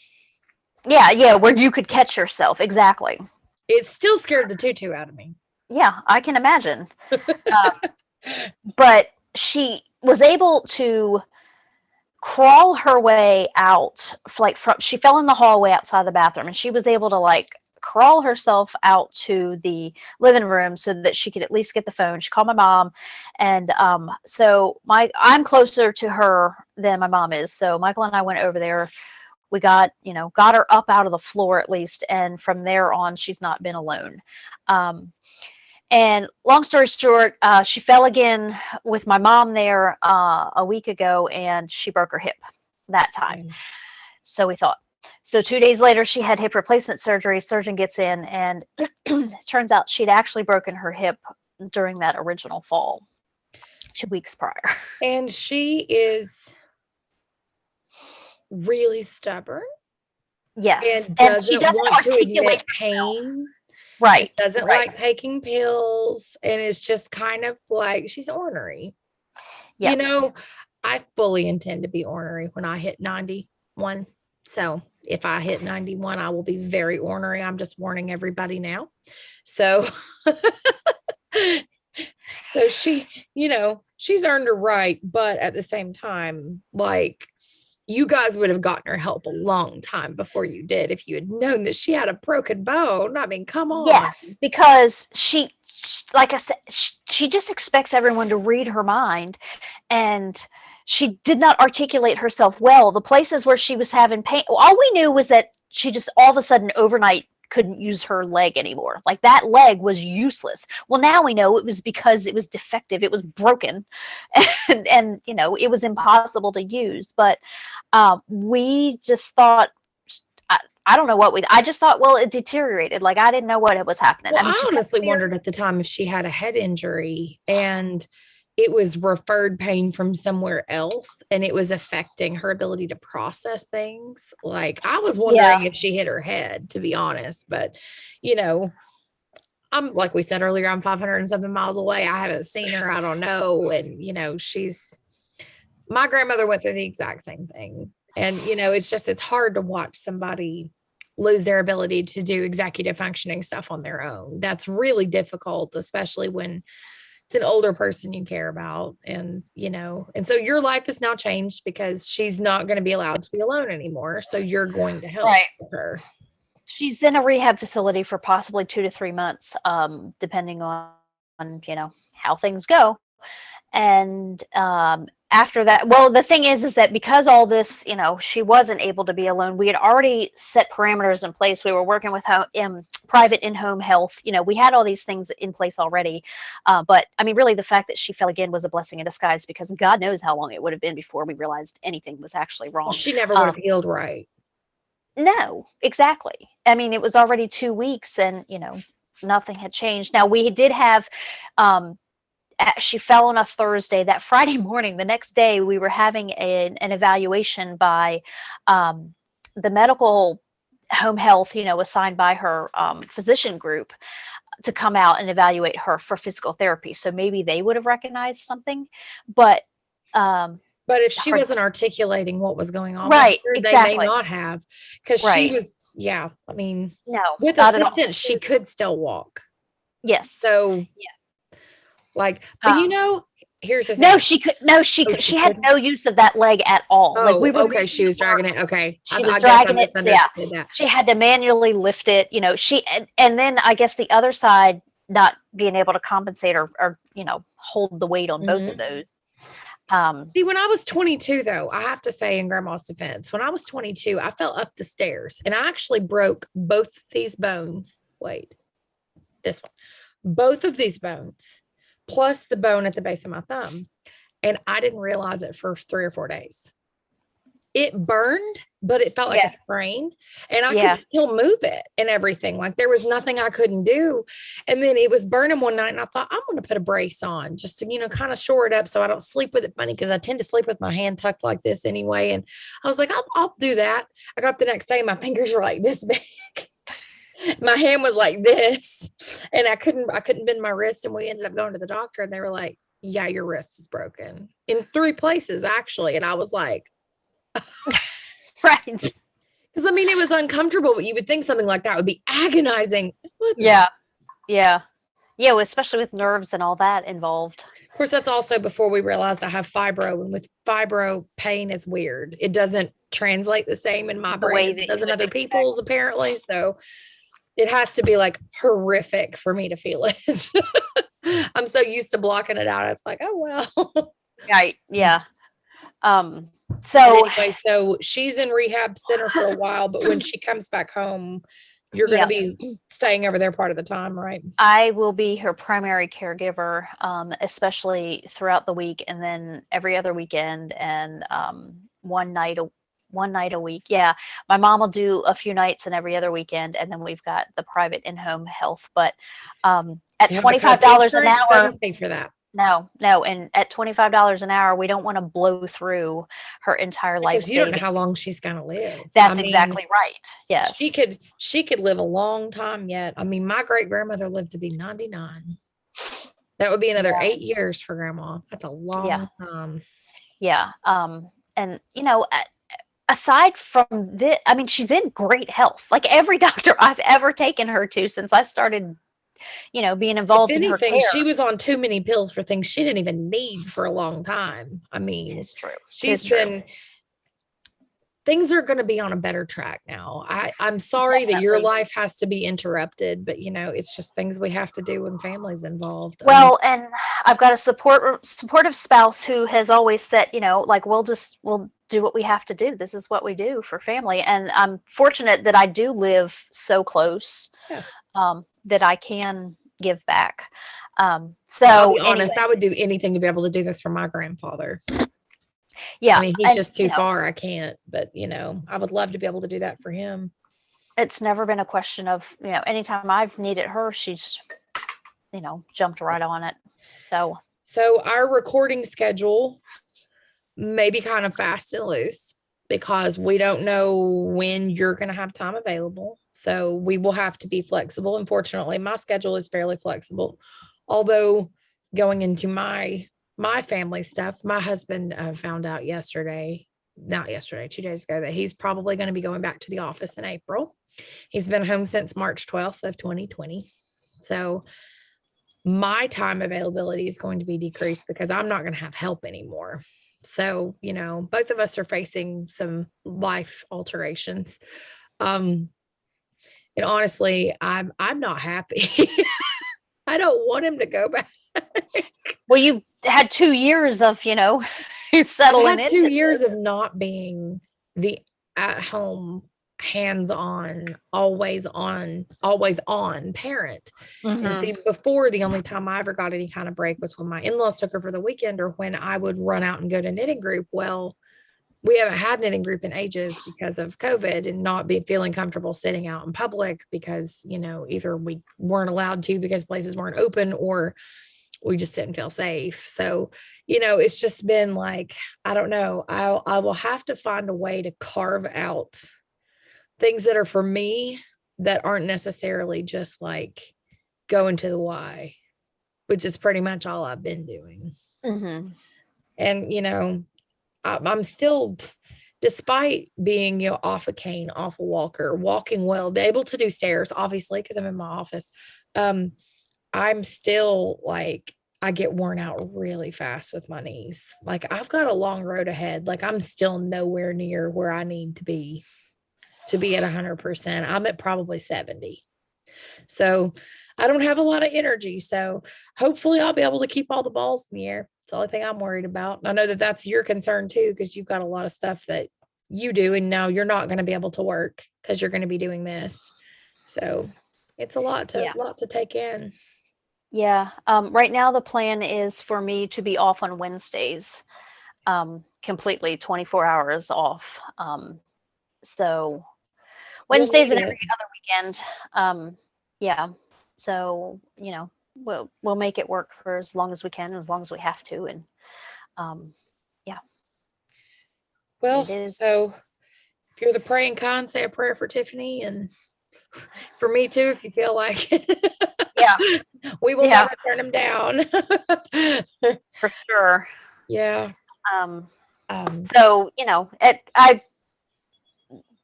Yeah, where you could catch yourself. Exactly. It still scared the tutu out of me. Yeah, I can imagine. But she was able to crawl her way out, she fell in the hallway outside the bathroom, and she was able to crawl herself out to the living room so that she could at least get the phone. She called my mom, and so I'm closer to her than my mom is. So Michael and I went over there. We got her up out of the floor at least, and from there on, she's not been alone. And long story short, she fell again with my mom there a week ago, and she broke her hip that time. So we thought. So 2 days later, she had hip replacement surgery. Surgeon gets in, and it turns out she'd actually broken her hip during that original fall 2 weeks prior. And she is really stubborn. Yes, And she doesn't want to admit herself. pain. Right. Doesn't like taking pills. And it's just kind of like she's ornery. Yeah. I fully intend to be ornery when I hit 91. So if I hit 91, I will be very ornery. I'm just warning everybody now. So, so she's earned her right. But at the same time, you guys would have gotten her help a long time before you did if you had known that she had a broken bone. I mean, come on. Yes, because she like I said, she just expects everyone to read her mind, and she did not articulate herself well. The places where she was having pain, all we knew was that she just all of a sudden overnight couldn't use her leg anymore. Like that leg was useless. Well, now we know it was because it was defective. It was broken, and it was impossible to use. But we just thought. I don't know I just thought, well, it deteriorated. Like I didn't know what was happening. Well, I mean, I honestly wondered at the time if she had a head injury and it was referred pain from somewhere else and it was affecting her ability to process things. Like I was wondering if she hit her head, to be honest. But, I'm like we said earlier, I'm 500 and something miles away. I haven't seen her. I don't know. And, my grandmother went through the exact same thing. And, it's hard to watch somebody lose their ability to do executive functioning stuff on their own. That's really difficult, especially when it's an older person you care about. And, and so your life has now changed because she's not going to be allowed to be alone anymore. So you're going to help her. She's in a rehab facility for possibly 2 to 3 months, depending on how things go. And after that, well, the thing is that because all this, she wasn't able to be alone. We had already set parameters in place. We were working with private in-home health. We had all these things in place already. But I mean, really, the fact that she fell again was a blessing in disguise, because God knows how long it would have been before we realized anything was actually wrong. Well, she never would have healed right. No, exactly. I mean, it was already 2 weeks, and nothing had changed. Now, we did have she fell on a Thursday. That Friday morning, the next day, we were having an evaluation by the medical home health, assigned by her physician group to come out and evaluate her for physical therapy. So maybe they would have recognized something, but if she wasn't articulating what was going on, right, with her, exactly. they may not have, because right. she was, yeah. I mean, no, with assistance, she could still walk. Yes. So, yeah. Like, but here's the thing. No, she could. No, she could. She had no use of that leg at all. Oh, like okay. She was dragging it. Okay. She was dragging it. Yeah. That. She had to manually lift it. And then I guess the other side not being able to compensate or hold the weight on both of those. See, when I was 22, though, I have to say, in Grandma's defense, when I was 22, I fell up the stairs and I actually broke both these bones. Wait, this one, both of these bones, plus the bone at the base of my thumb. And I didn't realize it for 3 or 4 days. It burned, but it felt like a sprain, and I could still move it and everything. Like there was nothing I couldn't do. And then it was burning one night, and I thought, I'm going to put a brace on just to, kind of shore it up so I don't sleep with it funny, because I tend to sleep with my hand tucked like this anyway. And I was like, I'll do that. I got up the next day, my fingers were like this big. My hand was like this, and I couldn't bend my wrist. And we ended up going to the doctor, and they were like, yeah, your wrist is broken in 3 places actually. And I was like, right. Because I mean, it was uncomfortable, but you would think something like that would be agonizing. Yeah. Well, especially with nerves and all that involved. Of course, that's also before we realized I have fibro, and with fibro, pain is weird. It doesn't translate the same in my brain as it does in other people's, apparently. So it has to be like horrific for me to feel it. I'm so used to blocking it out. It's like, oh, well. Right. Yeah. So anyway, so she's in rehab center for a while, but when she comes back home, you're going to be staying over there part of the time, right? I will be her primary caregiver, especially throughout the week, and then every other weekend, and one night a week. Yeah, my mom will do a few nights and every other weekend, and then we've got the private in-home health. But at $25 an hour, doesn't pay for that. No, and at $25 an hour, we don't want to blow through her entire life. Because you don't know how long she's going to live. That's exactly right. Yes, she could live a long time yet. I mean, my great grandmother lived to be 99. That would be another 8 years for Grandma. That's a long time. Yeah. And aside from this, I mean, she's in great health. Like every doctor I've ever taken her to since I started being involved in her care. She was on too many pills for things she didn't even need for a long time. I mean, it's true. Things are going to be on a better track now. I'm sorry that your life has to be interrupted, but it's just things we have to do when family's involved. Well, and I've got a supportive spouse who has always said, like, we'll do what we have to do. This is what we do for family. And I'm fortunate that I do live so close. Yeah. That I can give back. So I'll be honest, I would do anything to be able to do this for my grandfather. Yeah. I mean, he's just too far. I can't, but I would love to be able to do that for him. It's never been a question of, anytime I've needed her, she's, jumped right on it. So our recording schedule may be kind of fast and loose, because we don't know when you're going to have time available. So we will have to be flexible. Unfortunately, my schedule is fairly flexible. Although going into my family stuff, my husband found out 2 days ago, that he's probably going to be going back to the office in April. He's been home since March 12th of 2020. So my time availability is going to be decreased because I'm not going to have help anymore. So, both of us are facing some life alterations. And honestly, I'm not happy. I don't want him to go back. Well, you had 2 years of, I've settling had two into years this. of not being the at home, hands on, always on parent. And Hmm. see, before the only time I ever got any kind of break was when my in laws took her for the weekend or when I would run out and go to knitting group. Well, we haven't had knitting group in ages because of COVID and not be feeling comfortable sitting out in public because, either we weren't allowed to because places weren't open or we just didn't feel safe. So, it's just been like, I don't know. I will have to find a way to carve out things that are for me that aren't necessarily just like going to the Y, which is pretty much all I've been doing. Hmm. And, I'm still, despite being, off a cane, off a walker, walking well, be able to do stairs, obviously, because I'm in my office. I'm still like, I get worn out really fast with my knees. Like I've got a long road ahead. Like I'm still nowhere near where I need to be at 100%. I'm at probably 70. So I don't have a lot of energy. So hopefully I'll be able to keep all the balls in the air. It's the only thing I'm worried about. And I know that that's your concern too, because you've got a lot of stuff that you do. And now you're not going to be able to work because you're going to be doing this. So it's a Yeah. lot to take in. Yeah. Right now, the plan is for me to be off on Wednesdays, completely 24 hours off. So You'll Wednesdays need and it. every other weekend. Yeah. So, we'll make it work for as long as we can, as long as we have to. And um, yeah, Well, it is. so if you're the praying kind, say a prayer for Tiffany and for me too, if you feel like it. Yeah. We will Yeah, never turn them down. for sure. Yeah. Um, Um, so, I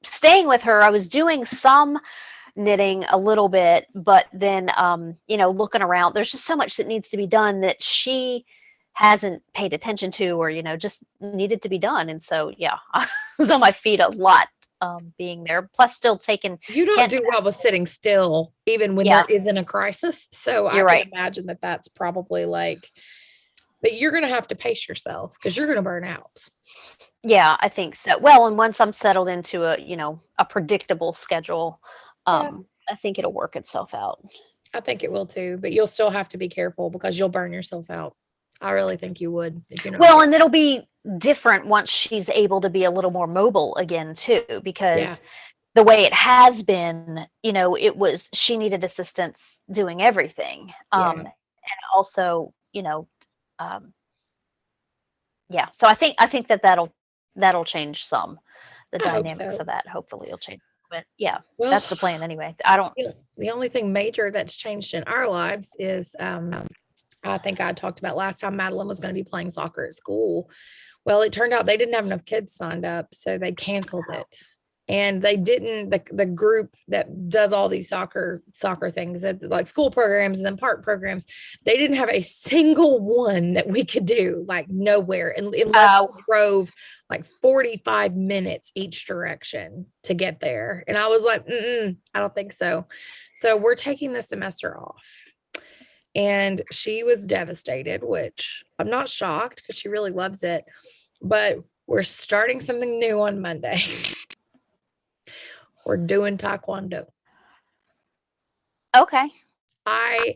staying with her, I was doing some knitting a little bit, but then looking around, there's just so much that needs to be done that she hasn't paid attention to, or just needed to be done. And so yeah, I was on my feet a lot, being there, plus still taking you don't Kent. do well with sitting still, even when there Yeah, isn't a crisis. So I you're can right. imagine that that's probably like, but you're going to have to pace yourself because you're going to burn out. Yeah, I think so. Well, and once I'm settled into a predictable schedule, Yeah. I think it'll work itself out. I think it will too, but you'll still have to be careful because you'll burn yourself out. I really think you would if you're not Well, careful. and it'll be different once she's able to be a little more mobile again too, Yeah. because the way it has been, it was she needed assistance doing everything. Yeah. And also, um, yeah. So I think that'll change some. The I hope dynamics so. of that hopefully will change. But yeah, Well, that's the plan anyway. I don't. the only thing major that's changed in our lives is I think I talked about last time Madeline was going to be playing soccer at school. Well, it turned out they didn't have enough kids signed up, so they canceled it. And they didn't the group that does all these soccer things like school programs and then park programs, they didn't have a single one that we could do, like nowhere, unless Oh, we drove like 45 minutes each direction to get there. And I was like, I don't think so. So we're taking the semester off. And she was devastated, which I'm not shocked because she really loves it. But we're starting something new on Monday. We're doing taekwondo. okay. I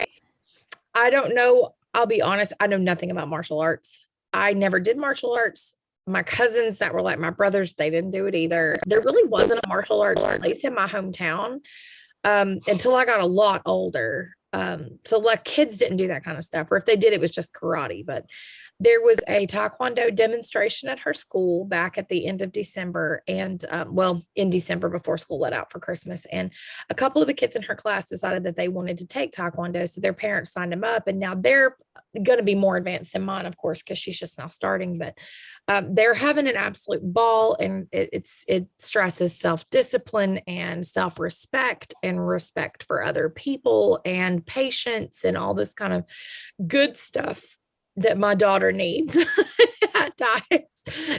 I don't know. I'll be honest. I know nothing about martial arts. I never did martial arts. My cousins that were like my brothers, they didn't do it either. There really wasn't a martial arts place in my hometown until I got a lot older. So like kids didn't do that kind of stuff, or if they did, it was just karate. But there was a taekwondo demonstration at her school back at the end of December, and well, in December before school let out for Christmas. And a couple of the kids in her class decided that they wanted to take taekwondo, so their parents signed them up, and now they're going to be more advanced than mine, of course, because she's just now starting. But they're having an absolute ball, and it stresses self-discipline and self-respect and respect for other people and patience and all this kind of good stuff that my daughter needs at times.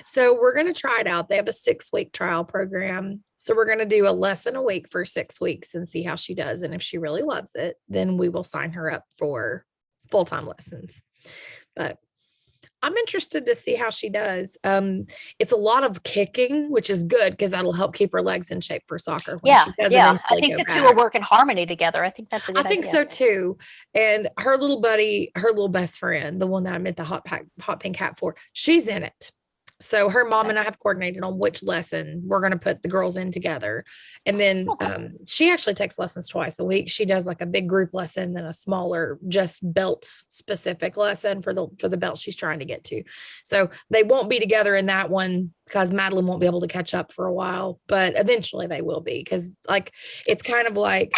So we're going to try it out. They have a 6-week trial program. So we're going to do a lesson a week for 6 weeks and see how she does. And if she really loves it, then we will sign her up for full-time lessons. but I'm interested to see how she does. It's a lot of kicking, which is good because that'll help keep her legs in shape for soccer when she does Yeah. I eventually think go the two will back. work in harmony together. I think that's a I good think idea. so too. And her little buddy, her little best friend, the one that I met the hot pink hat for, she's in it. So her mom and I have coordinated on which lesson we're going to put the girls in together. And then she actually takes lessons twice a week. She does like a big group lesson, then a smaller, just belt specific lesson for the belt she's trying to get to. So they won't be together in that one because Madeline won't be able to catch up for a while, but eventually they will be, because like it's kind of like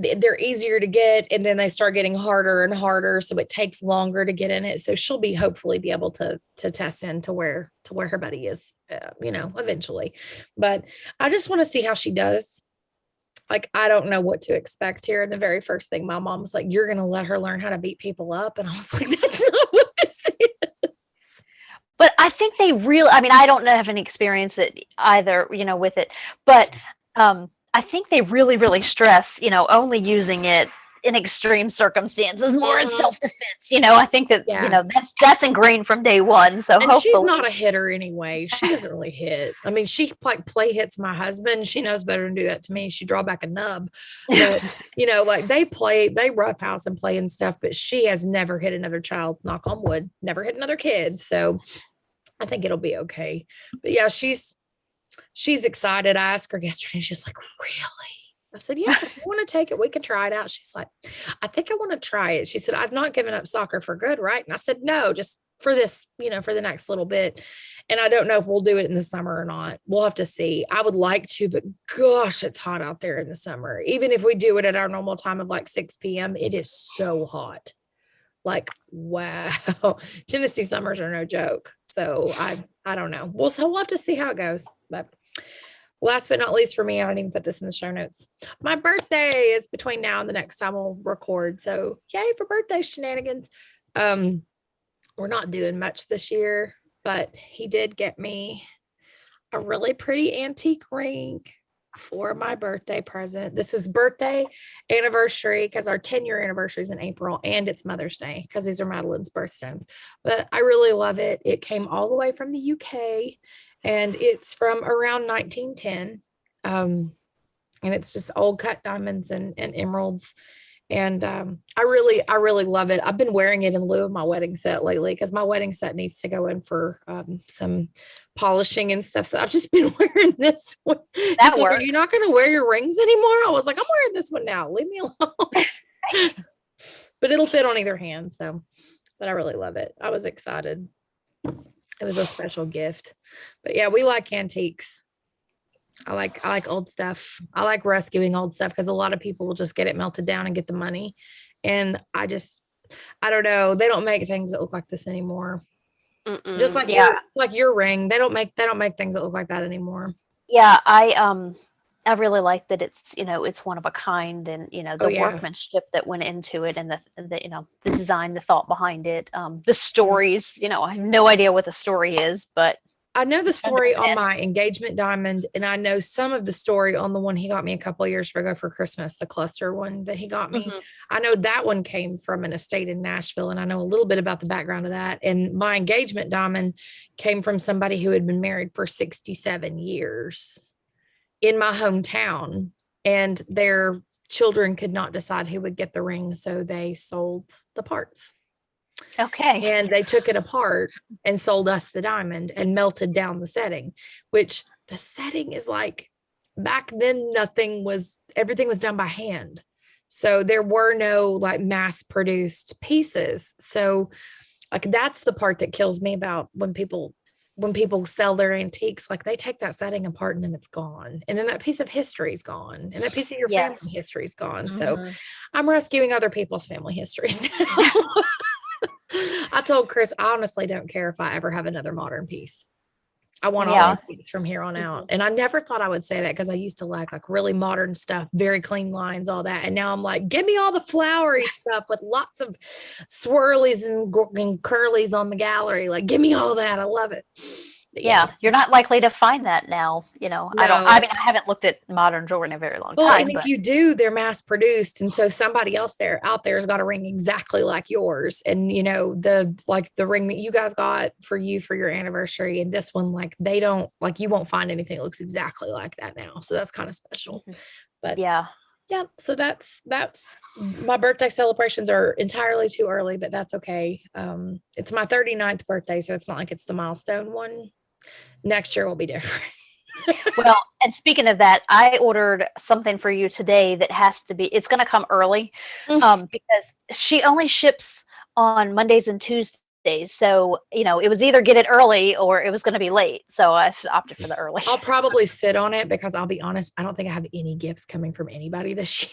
they're easier to get and then they start getting harder and harder, so it takes longer to get in it. So she'll be hopefully be able to test into where her buddy is, eventually. But I just want to see how she does. Like, I don't know what to expect here. And the very first thing my mom was like, you're going to let her learn how to beat people up. And I was like, that's not what this is. But I think they really, I mean, I don't have any experience either, with it, but I think they really, really stress, only using it in extreme circumstances, more as self-defense. I think that, that's ingrained from day one. So and hopefully. she's not a hitter anyway. She doesn't really hit. I mean, she like play hits my husband. She knows better than do that to me. She draw back a nub. But, like they roughhouse and play and stuff, but she has never hit another child, knock on wood, never hit another kid. So I think it'll be okay. But yeah, she's excited. I asked her yesterday. She's like, really? I said, yeah, if you want to take it, we can try it out. She's like, I think I want to try it. She said, I've not given up soccer for good, right? And I said, no, just for this, for the next little bit. And I don't know if we'll do it in the summer or not. We'll have to see. I would like to, but gosh, it's hot out there in the summer. Even if we do it at our normal time of like 6 p.m., it is so hot. Like, wow. Tennessee summers are no joke. So I don't know. We'll have to see how it goes. But last but not least for me, I don't even put this in the show notes. My birthday is between now and the next time we'll record. So yay for birthday shenanigans. We're not doing much this year, but he did get me a really pretty antique ring for my birthday present. This is birthday anniversary because our 10-year anniversary is in April, and it's Mother's Day because these are Madeline's birthstones. But I really love it. It came all the way from the UK, and it's from around 1910. And it's just old cut diamonds and emeralds. And I really love it. I've been wearing it in lieu of my wedding set lately because my wedding set needs to go in for some polishing and stuff. So I've just been wearing this one. That works. Like, are you not going to wear your rings anymore? I was like, I'm wearing this one now. Leave me alone. But it'll fit on either hand. So, but I really love it. I was excited. It was a special gift. But yeah, we like antiques. I like old stuff. I like rescuing old stuff because a lot of people will just get it melted down and get the money. And I don't know. They don't make things that look like this anymore. Just like your ring. They don't make things that look like that anymore. Yeah, I really like that it's it's one of a kind, and the workmanship that went into it, and the the design, the thought behind it, the stories. I have no idea what the story is, but I know the story on my engagement diamond, and I know some of the story on the one he got me a couple of years ago for Christmas, the cluster one that he got me. Mm-hmm. I know that one came from an estate in Nashville, and I know a little bit about the background of that. And my engagement diamond came from somebody who had been married for 67 years in my hometown, and their children could not decide who would get the ring, so they sold the parts. Okay. And they took it apart and sold us the diamond and melted down the setting, which the setting is like, back then, everything was done by hand. So there were no like mass produced pieces. So like, that's the part that kills me about when people sell their antiques, like they take that setting apart and then it's gone. And then that piece of history is gone. And that piece of your family history is gone. Mm-hmm. So I'm rescuing other people's family histories now. I told Chris, I honestly don't care if I ever have another modern piece. I want all antiques from here on out. And I never thought I would say that because I used to like really modern stuff, very clean lines, all that. And now I'm like, give me all the flowery stuff with lots of swirlies and curlies on the gallery. Like, give me all that. I love it. But Yeah, you're not likely to find that now. no. I mean, I haven't looked at modern jewelry in a very long Well, time, and if but you do, they're mass produced. And so somebody else out there has got a ring exactly like yours. And the ring that you guys got for your anniversary and this one, like they don't like you won't find anything that looks exactly like that now. So that's kind of special. But yeah. yeah, so that's my birthday celebrations are entirely too early, but that's okay. It's my 39th birthday, so it's not like it's the milestone one. Next year will be different. Well, and speaking of that, I ordered something for you today that it's going to come early because she only ships on Mondays and Tuesdays. So, it was either get it early or it was going to be late. So I opted for the early. I'll probably sit on it because I'll be honest, I don't think I have any gifts coming from anybody this year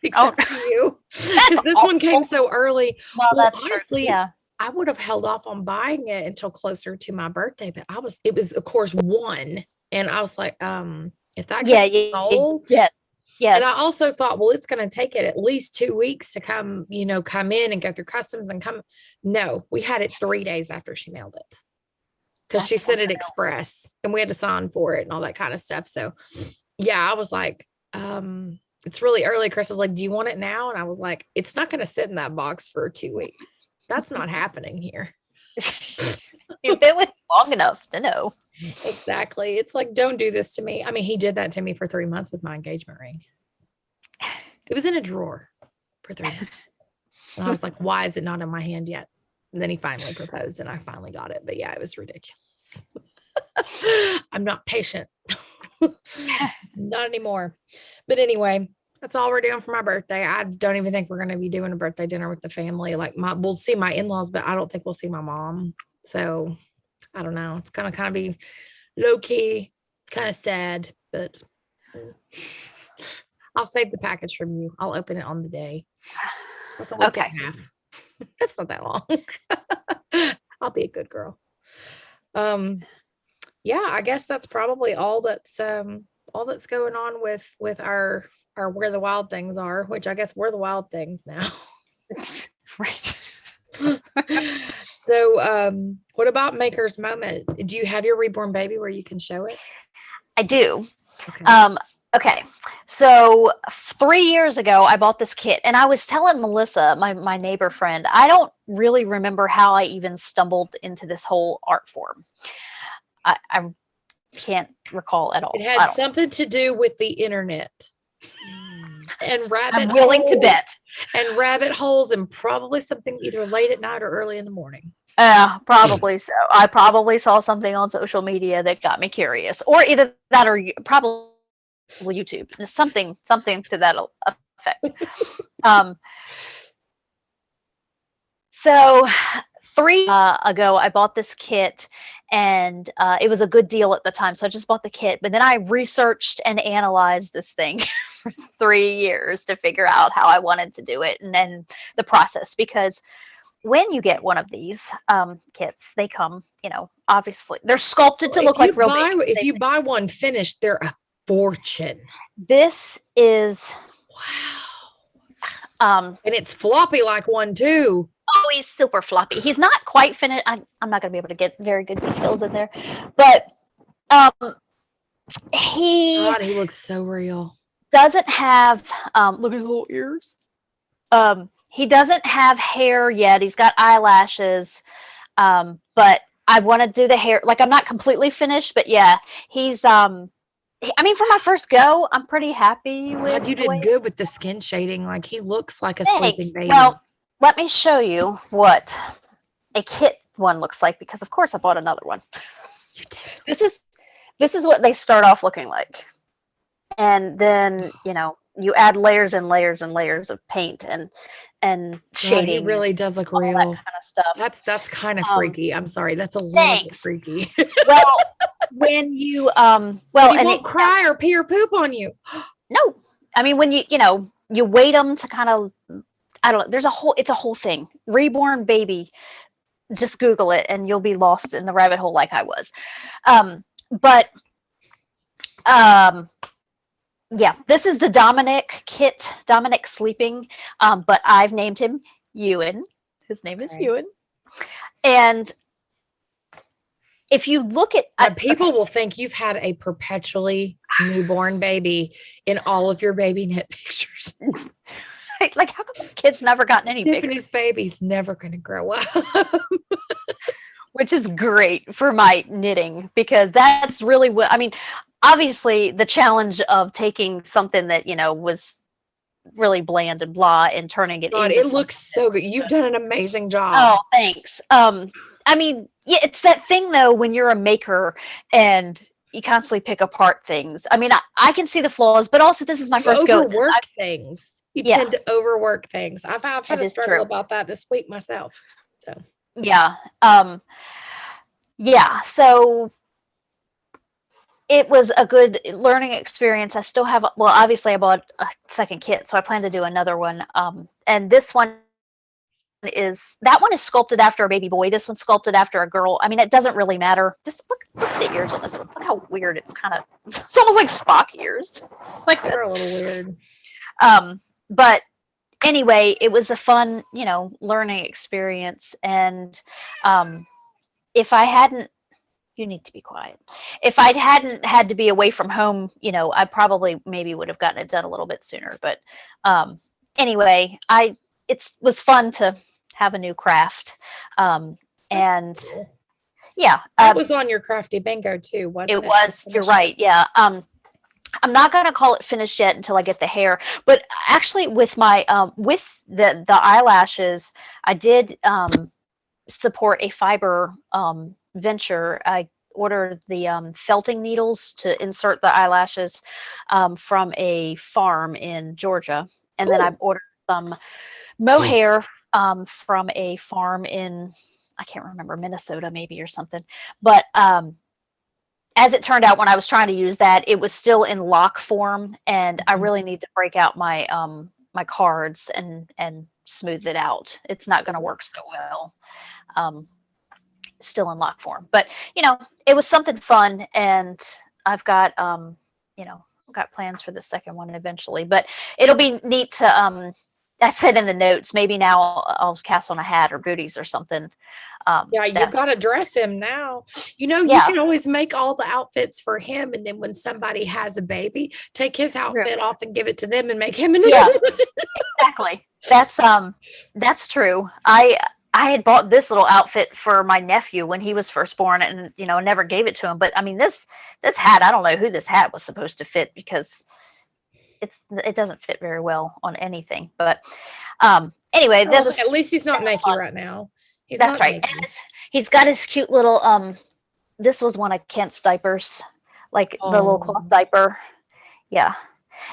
except for you. Because this one came so early. Well, that's honestly, true. Yeah. I would have held off on buying it until closer to my birthday, but it was of course one. And I was like, if that gets sold, yes. and I also thought, well, it's going to take it at least 2 weeks to come in and go through customs and come. No, we had it 3 days after she mailed it because she sent it express and we had to sign for it and all that kind of stuff. So yeah, I was like, it's really early. Chris was like, do you want it now? And I was like, it's not going to sit in that box for 2 weeks. That's not happening here. You've been with me long enough to know. Exactly. It's like, don't do this to me. I mean, he did that to me for 3 months with my engagement ring. It was in a drawer for 3 months. And I was like, why is it not in my hand yet? And then he finally proposed and I finally got it. But yeah, it was ridiculous. I'm not patient. Not anymore. But anyway, that's all we're doing for my birthday. I don't even think we're going to be doing a birthday dinner with the family. Like we'll see my in-laws, but I don't think we'll see my mom. So I don't know. It's gonna kind of be low key, kind of sad, but I'll save the package from you. I'll open it on the day. Okay. That's not that long. I'll be a good girl. Yeah, I guess that's probably all that's going on with our where the wild things are, which I guess we're the wild things now. Right. So what about Maker's Moment? Do you have your reborn baby where you can show it? I do. Okay. Okay. So 3 years ago, I bought this kit and I was telling Melissa, my neighbor friend, I don't really remember how I even stumbled into this whole art form. I can't recall at all. It had something to do with the internet. And I'm willing to bet. And rabbit holes and probably something either late at night or early in the morning. Probably so. I probably saw something on social media that got me curious, or either that or probably YouTube, something to that effect. So 3 ago, I bought this kit and it was a good deal at the time. So I just bought the kit, but then I researched and analyzed this thing for 3 years to figure out how I wanted to do it and then the process. Because when you get one of these kits, they come, obviously they're sculpted to look like real babies. If you buy one finished, they're a fortune. This is wow. And it's floppy like one too. Oh, he's super floppy. He's not quite finished. I'm not going to be able to get very good details in there, but he looks so real. Doesn't have look at his little ears. He doesn't have hair yet. He's got eyelashes, but I want to do the hair. Like, I'm not completely finished, but yeah, he's I mean, for my first go, I'm pretty happy with. God, you did good with the skin shading. Like, he looks like a sleeping baby. Well, let me show you what a kit one looks like, because of course I bought another one. You did. This is what they start off looking like. And then, you add layers and layers and layers of paint and shading. It really does look real. That kind of stuff. That's kind of freaky. I'm sorry. That's a little bit freaky. Well, when you he won't cry or pee or poop on you. No. I mean, when you wait them to kind of, I don't know, it's a whole thing. Reborn baby. Just Google it and you'll be lost in the rabbit hole like I was. Yeah, this is the Dominic kit, Dominic sleeping, but I've named him Ewan. His name is Ewan. And if you look at people will think you've had a perpetually newborn baby in all of your baby knit pictures. Like, how come my kid's never gotten any bigger? Tiffany's baby's never going to grow up. Which is great for my knitting, because that's really what I mean. Obviously, the challenge of taking something that, you know, was really bland and blah and turning it God, into it looks so good. You've done an amazing job. Oh, thanks. I mean, yeah, it's that thing though, when you're a maker and you constantly pick apart things. I mean, I can see the flaws, but also this is my first go. Overwork things. You tend to overwork things. I've had a struggle about that this week myself. So yeah. Yeah. So it was a good learning experience. I still have, well, obviously I bought a second kit, so I plan to do another one. And this one is sculpted after a baby boy. This one's sculpted after a girl. I mean, it doesn't really matter. Look at the ears on this one. Look how weird. It's almost like Spock ears. Like, they're a little weird. But anyway, it was a fun, you know, learning experience. And if I hadn't, you need to be quiet. If I hadn't had to be away from home, you know, I probably maybe would have gotten it done a little bit sooner. But anyway, it was fun to have a new craft. And cool. Yeah. That was on your crafty bingo too, wasn't it? It was, you're right. Yeah. I'm not going to call it finished yet until I get the hair, but actually with my, with the eyelashes, I did support a fiber venture. I ordered the felting needles to insert the eyelashes from a farm in Georgia. And then I ordered some mohair from a farm in, I can't remember, Minnesota maybe or something. But as it turned out, when I was trying to use that, it was still in lock form, and I really need to break out my my cards and smooth it out. It's not going to work so well. Still in lock form, but you know, it was something fun, and I've got you know, I've got plans for the second one eventually. But it'll be neat to I said in the notes, maybe now I'll cast on a hat or booties or something. Yeah, you've got to dress him now. You know, you can always make all the outfits for him, and then when somebody has a baby, take his outfit off and give it to them and make him a new one. Exactly. That's true. I had bought this little outfit for my nephew when he was first born, and you know, never gave it to him. But I mean, this hat, I don't know who this hat was supposed to fit, because it doesn't fit very well on anything. But anyway, that was, at least he's not naked right now. That's right. And he's got his cute little this was one of Kent's diapers, like the little cloth diaper. Yeah.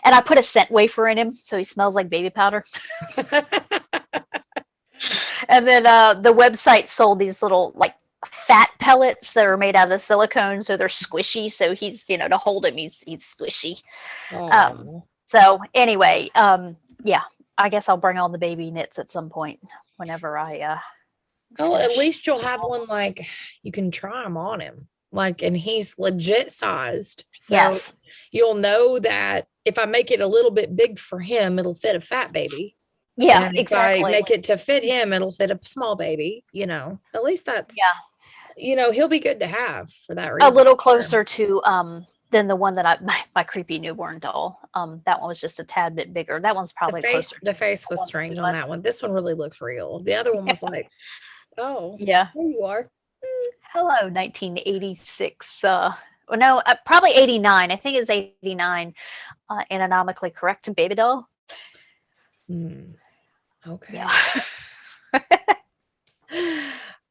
And I put a scent wafer in him so he smells like baby powder. And then the website sold these little like fat pellets that are made out of silicone, so they're squishy. So he's, you know, to hold him, he's squishy. So anyway, yeah, I guess I'll bring on the baby knits at some point whenever I well, at least you'll have one like you can try them on him, like, and he's legit sized. So you'll know that if I make it a little bit big for him, it'll fit a fat baby. Yeah, and if I make it to fit him, it'll fit a small baby. You know, at least that's, you know, he'll be good to have for that reason. A little closer to than the one that my creepy newborn doll. That one was just a tad bit bigger. That one's probably closer. The face was strange on that one. This one really looks real. The other one was like, oh, yeah, there you are. Hello, 1986. No, probably 89. I think it's 89. Anatomically correct baby doll. Okay. Yeah.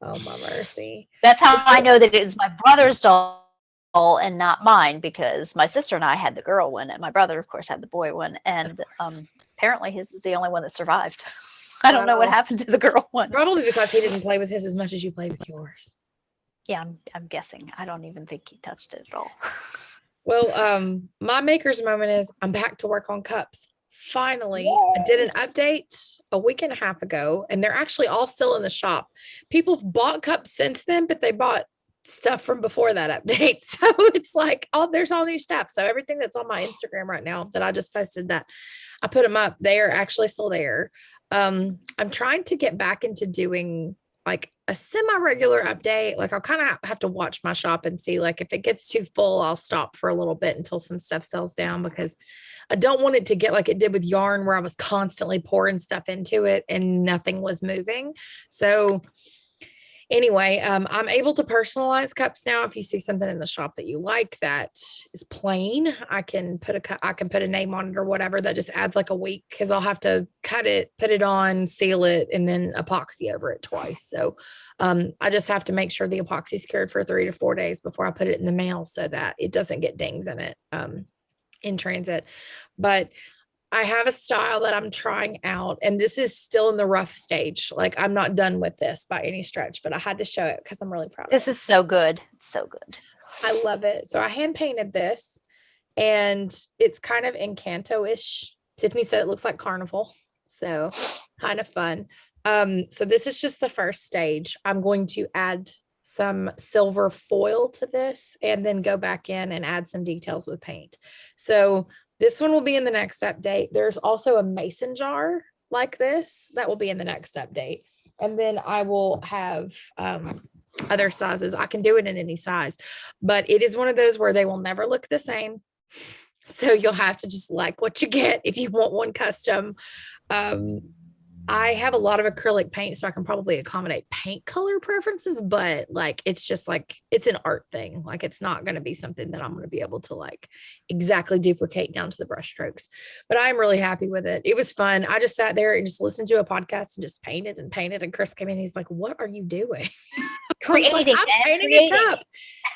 Oh, my mercy. That's how I know that it is my brother's doll and not mine, because my sister and I had the girl one, and my brother, of course, had the boy one. And apparently his is the only one that survived. I don't know what happened to the girl one. Probably because he didn't play with his as much as you played with yours. Yeah, I'm guessing. I don't even think he touched it at all. Well, my maker's moment is I'm back to work on cups. Finally, I did an update a week and a half ago, and they're actually all still in the shop. People have bought cups since then, but they bought stuff from before that update. So it's like, oh, there's all new stuff. So everything that's on my Instagram right now that I just posted, that I put them up, they are actually still there. I'm trying to get back into doing like a semi-regular update. Like I'll kind of have to watch my shop and see, like if it gets too full, I'll stop for a little bit until some stuff sells down, because I don't want it to get like it did with yarn where I was constantly pouring stuff into it and nothing was moving. So anyway, I'm able to personalize cups now. If you see something in the shop that you like that is plain, I can put a name on it or whatever. That just adds like a week, because I'll have to cut it, put it on, seal it, and then epoxy over it twice. So I just have to make sure the epoxy is cured for 3 to 4 days before I put it in the mail so that it doesn't get dings in it in transit. But I have a style that I'm trying out, and this is still in the rough stage. Like I'm not done with this by any stretch, but I had to show it because I'm really proud of it. This is so good. It's so good. I love it. So I hand painted this, and it's kind of Encanto-ish. Tiffany said it looks like Carnival, so kind of fun. So this is just the first stage. I'm going to add some silver foil to this and then go back in and add some details with paint. So this one will be in the next update. There's also a mason jar like this that will be in the next update. And then I will have other sizes. I can do it in any size, but it is one of those where they will never look the same. So you'll have to just like what you get if you want one custom. I have a lot of acrylic paint, so I can probably accommodate paint color preferences, but like, it's just like, it's an art thing. Like, it's not going to be something that I'm going to be able to like exactly duplicate down to the brush strokes, but I'm really happy with it. It was fun. I just sat there and just listened to a podcast and just painted and painted. And Chris came in, he's like, "What are you doing?" Creating, I'm painting a cup.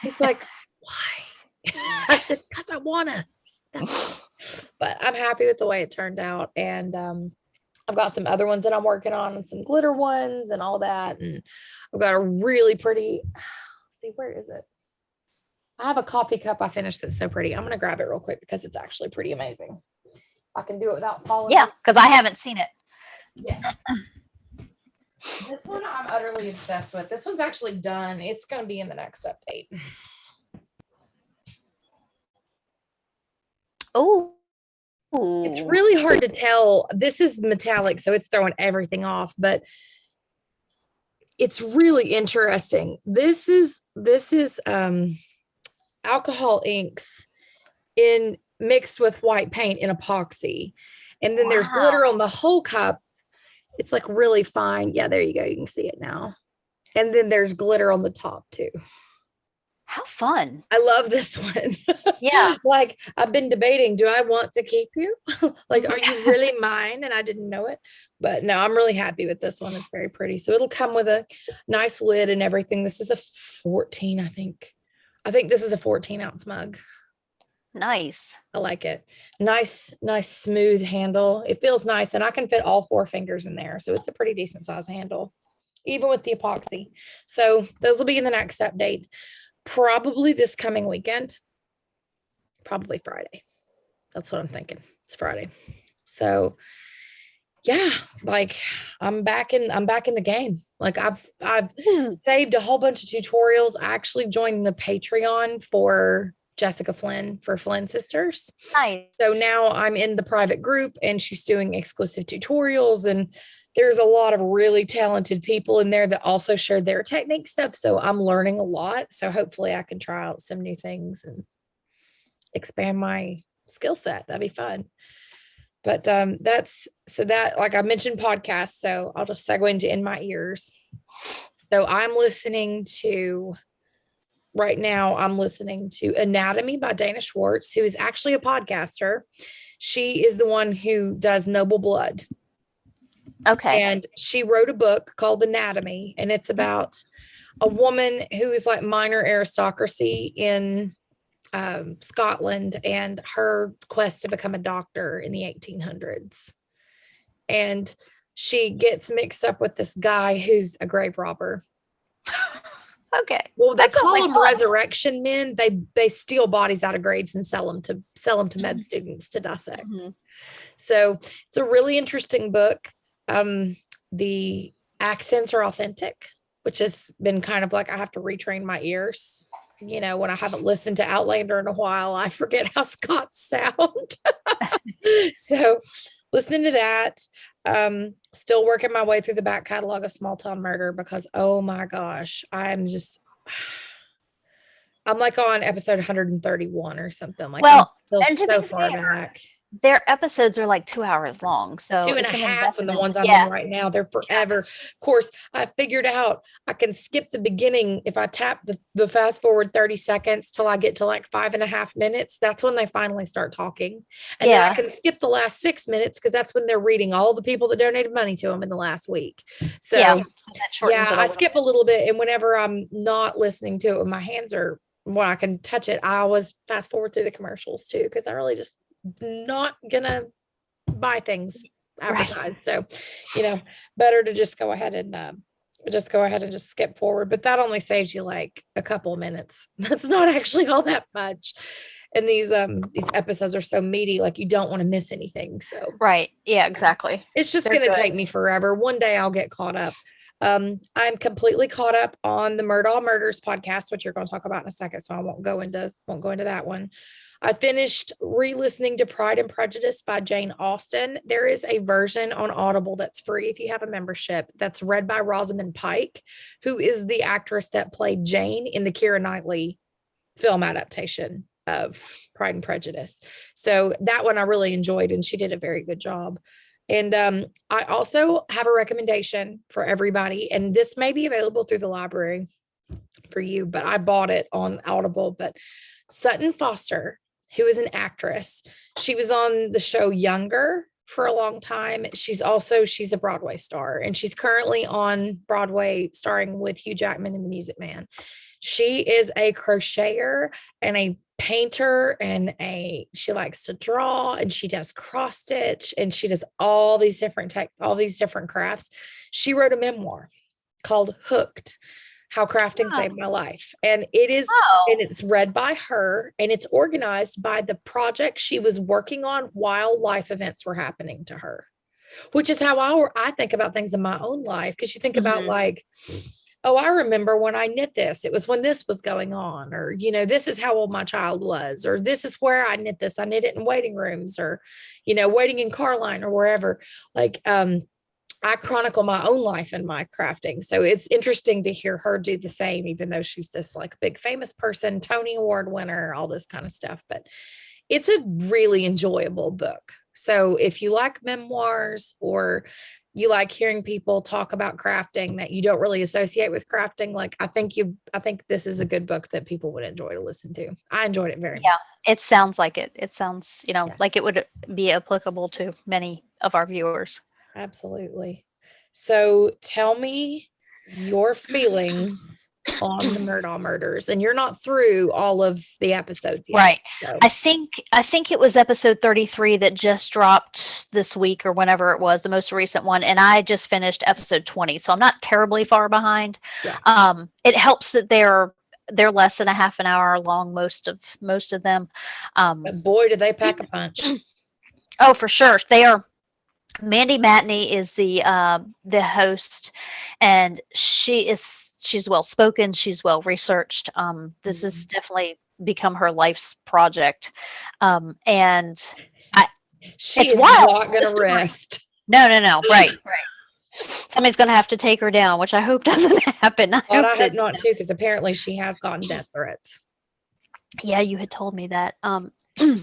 It's like, why? I said, "Because I wanna." But I'm happy with the way it turned out. And I've got some other ones that I'm working on and some glitter ones and all that. And I've got a really pretty, let's see, where is it? I have a coffee cup I finished that's so pretty. I'm going to grab it real quick because it's actually pretty amazing. I can do it without falling. Yeah, because I haven't seen it. Yes. This one I'm utterly obsessed with. This one's actually done. It's going to be in the next update. Oh. It's really hard to tell. This is metallic, so it's throwing everything off, but it's really interesting. This is alcohol inks in mixed with white paint in epoxy. And then there's glitter on the whole cup. It's like really fine. Yeah, there you go. You can see it now. And then there's glitter on the top too. How fun. I love this one. Yeah. Like I've been debating, do I want to keep you? Like, are you really mine? And I didn't know it, but no, I'm really happy with this one. It's very pretty. So it'll come with a nice lid and everything. This is a 14, I think. I think this is a 14-ounce mug. Nice. I like it. Nice, smooth handle. It feels nice. And I can fit all 4 fingers in there. So it's a pretty decent size handle, even with the epoxy. So those will be in the next update. Probably this coming weekend, probably Friday. That's what I'm thinking. It's Friday. So yeah, like I'm back in the game. Like I've saved a whole bunch of tutorials. I actually joined the Patreon for Jessica Flynn for Flynn Sisters. Nice. So now I'm in the private group and she's doing exclusive tutorials, and there's a lot of really talented people in there that also share their technique stuff. So I'm learning a lot. So hopefully I can try out some new things and expand my skill set. That'd be fun. But like I mentioned podcasts, so I'll just segue into In My Ears. So right now I'm listening to Anatomy by Dana Schwartz, who is actually a podcaster. She is the one who does Noble Blood. Okay. And she wrote a book called Anatomy, and it's about a woman who is like minor aristocracy in Scotland and her quest to become a doctor in the 1800s. And she gets mixed up with this guy who's a grave robber. Okay. Well, they call them resurrection men. They steal bodies out of graves and sell them to med students to dissect. Mm-hmm. So it's a really interesting book. The accents are authentic, which has been kind of like, I have to retrain my ears. You know, when I haven't listened to Outlander in a while, I forget how Scots sound. So listening to that. Still working my way through the back catalog of Small Town Murder because, oh my gosh, I'm like on episode 131 or something. Like, I'm Well, still and to be so far fair, back. their episodes are like 2 hours long, so Two and a it's an half and the investment. ones I'm Yeah, in right now, they're forever. Of course, I figured out I can skip the beginning if I tap the fast forward 30 seconds till I get to like 5.5 minutes. That's when they finally start talking. And then I yeah, can skip the last 6 minutes because that's when they're reading all the people that donated money to them in the last week. yeah. So So that shortens yeah, it a I little skip a little bit. And whenever I'm not listening to it when my hands are when I can touch it, I always fast forward through the commercials too, because I really just not gonna buy things bit. Right. advertised. So, better to just go ahead and just skip forward. But that only saves you like a couple of minutes. That's not actually all that much. And these episodes are so meaty, like you don't want to miss anything. So Right. Yeah, exactly. it's just They're gonna good. take me forever. One day I'll get caught up. I'm completely caught up on the Murdaugh Murders podcast, which you're going to talk about in a second. So I won't go into that one. I finished re-listening to Pride and Prejudice by Jane Austen. There is a version on Audible that's free if you have a membership, that's read by Rosamund Pike, who is the actress that played Jane in the Keira Knightley film adaptation of Pride and Prejudice. So that one I really enjoyed, and she did a very good job. And I also have a recommendation for everybody, and this may be available through the library for you, but I bought it on Audible. But Sutton Foster, who is an actress, she was on the show Younger for a long time. She's a Broadway star, and she's currently on Broadway starring with Hugh Jackman in The Music Man. She is a crocheter and a painter, and she likes to draw, and she does cross stitch, and she does all these different crafts. She wrote a memoir called Hooked: How Crafting Oh. Saved My Life. And it's read by her, and it's organized by the project she was working on while life events were happening to her, which is how I think about things in my own life. Because you think about like, oh, I remember when I knit this, it was when this was going on, or, this is how old my child was, or this is where I knit this. I knit it in waiting rooms, or, waiting in car line, or wherever. Like, I chronicle my own life in my crafting. So it's interesting to hear her do the same, even though she's this like big famous person, Tony Award winner, all this kind of stuff. But it's a really enjoyable book. So if you like memoirs, or you like hearing people talk about crafting that you don't really associate with crafting, like I think this is a good book that people would enjoy to listen to. I enjoyed it very much. Yeah, it sounds like it. It sounds, Yeah. like it would be applicable to many of our viewers. Absolutely. So tell me your feelings on the Murdaugh Murders, and you're not through all of the episodes yet. Right. So. I think it was episode 33 that just dropped this week or whenever it was, the most recent one, and I just finished episode 20, so I'm not terribly far behind. Yeah. It helps that they're less than a half an hour long, most of them. But boy, do they pack a punch. Oh, for sure. They are. Mandy Matney is the host, and she's well spoken. She's well researched. This has definitely become her life's project, and she it's is wild. not going to rest. No. Right. Somebody's going to have to take her down, which I hope doesn't happen. I hope not too, because apparently she has gotten death threats. Yeah, you had told me that.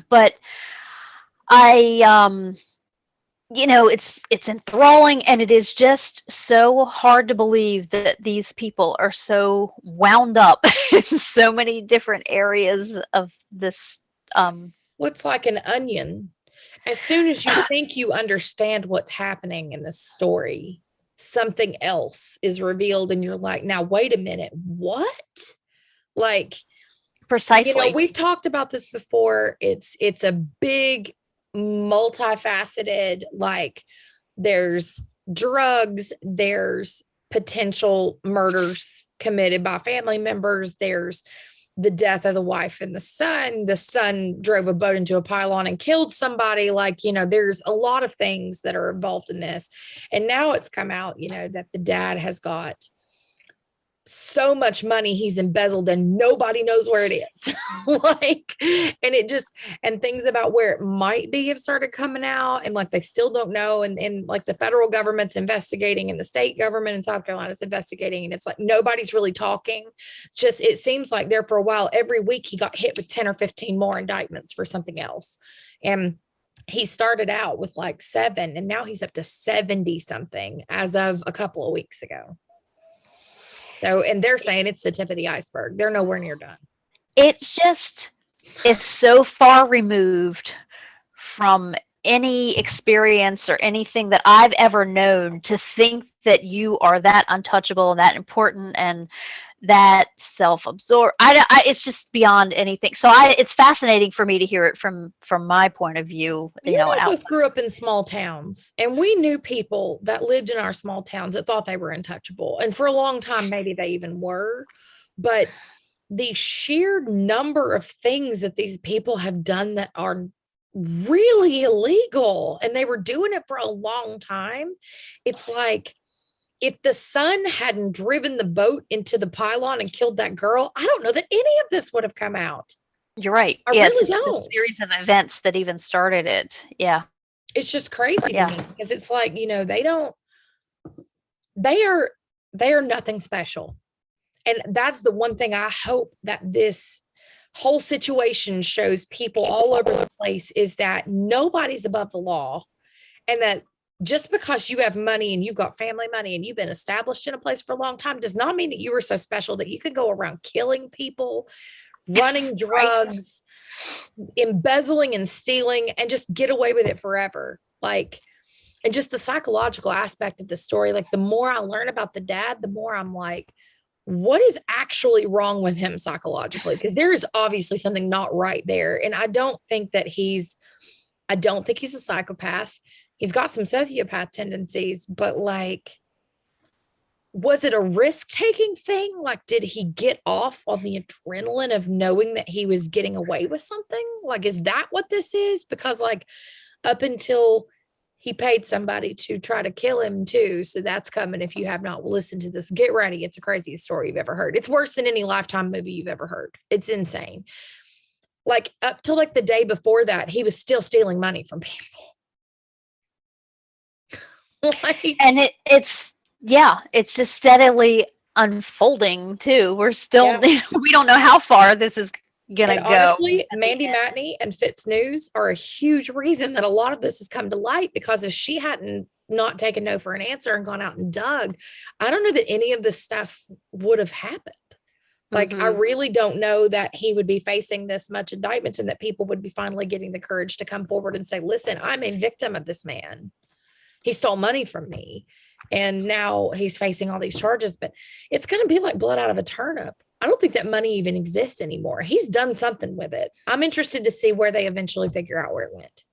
But I it's enthralling, and it is just so hard to believe that these people are so wound up in so many different areas of this. Looks like an onion. As soon as you think you understand what's happening in the story, something else is revealed, and you're like, now wait a minute, what? Like, Precisely. We've talked about this before. It's a big, multifaceted, like, there's drugs, there's potential murders committed by family members, there's the death of the wife and the son drove a boat into a pylon and killed somebody. Like, there's a lot of things that are involved in this. And now it's come out, that the dad has got so much money he's embezzled and nobody knows where it is. Like, and it just, and things about where it might be have started coming out, and like they still don't know. And like the federal government's investigating and the state government in South Carolina is investigating. And it's like nobody's really talking. Just it seems like there for a while, every week he got hit with 10 or 15 more indictments for something else. And he started out with like 7, and now he's up to 70 something as of a couple of weeks ago. So, and they're saying it's the tip of the iceberg. They're nowhere near done. It's so far removed from any experience or anything that I've ever known to think that you are that untouchable and that important and that self-absorbed. It's just beyond anything. So it's fascinating for me to hear it from my point of view. You know, both grew up in small towns, and we knew people that lived in our small towns that thought they were untouchable. And for a long time, maybe they even were. But the sheer number of things that these people have done that are really illegal, and they were doing it for a long time. It's like, if the son hadn't driven the boat into the pylon and killed that girl, I don't know that any of this would have come out. You're right. I yeah, really it's a series of events that even started it. Yeah. It's just crazy to me, because it's like, you know, they are nothing special. And that's the one thing I hope that this whole situation shows people all over the place, is that nobody's above the law, and that just because you have money and you've got family money and you've been established in a place for a long time does not mean that you are so special that you could go around killing people, running drugs, embezzling and stealing, and just get away with it forever. Like, and just the psychological aspect of the story. Like, the more I learn about the dad, the more I'm like, what is actually wrong with him psychologically? Because there is obviously something not right there. And I don't think he's a psychopath. He's got some sociopath tendencies, but like, was it a risk-taking thing? Like, did he get off on the adrenaline of knowing that he was getting away with something? Like, is that what this is? Because like, up until he paid somebody to try to kill him too. So that's coming. If you have not listened to this, get ready. It's the craziest story you've ever heard. It's worse than any Lifetime movie you've ever heard. It's insane. Like, up till like the day before that, he was still stealing money from people. And it's just steadily unfolding too. We're still we don't know how far this is gonna go. Honestly, Mandy Matney and Fitz News are a huge reason that a lot of this has come to light, because if she hadn't not taken no for an answer and gone out and dug, I don't know that any of this stuff would have happened. Like, I really don't know that he would be facing this much indictments, and that people would be finally getting the courage to come forward and say, listen, I'm a victim of this man. He stole money from me, and now he's facing all these charges. But it's going to be like blood out of a turnip. I don't think that money even exists anymore. He's done something with it. I'm interested to see where they eventually figure out where it went.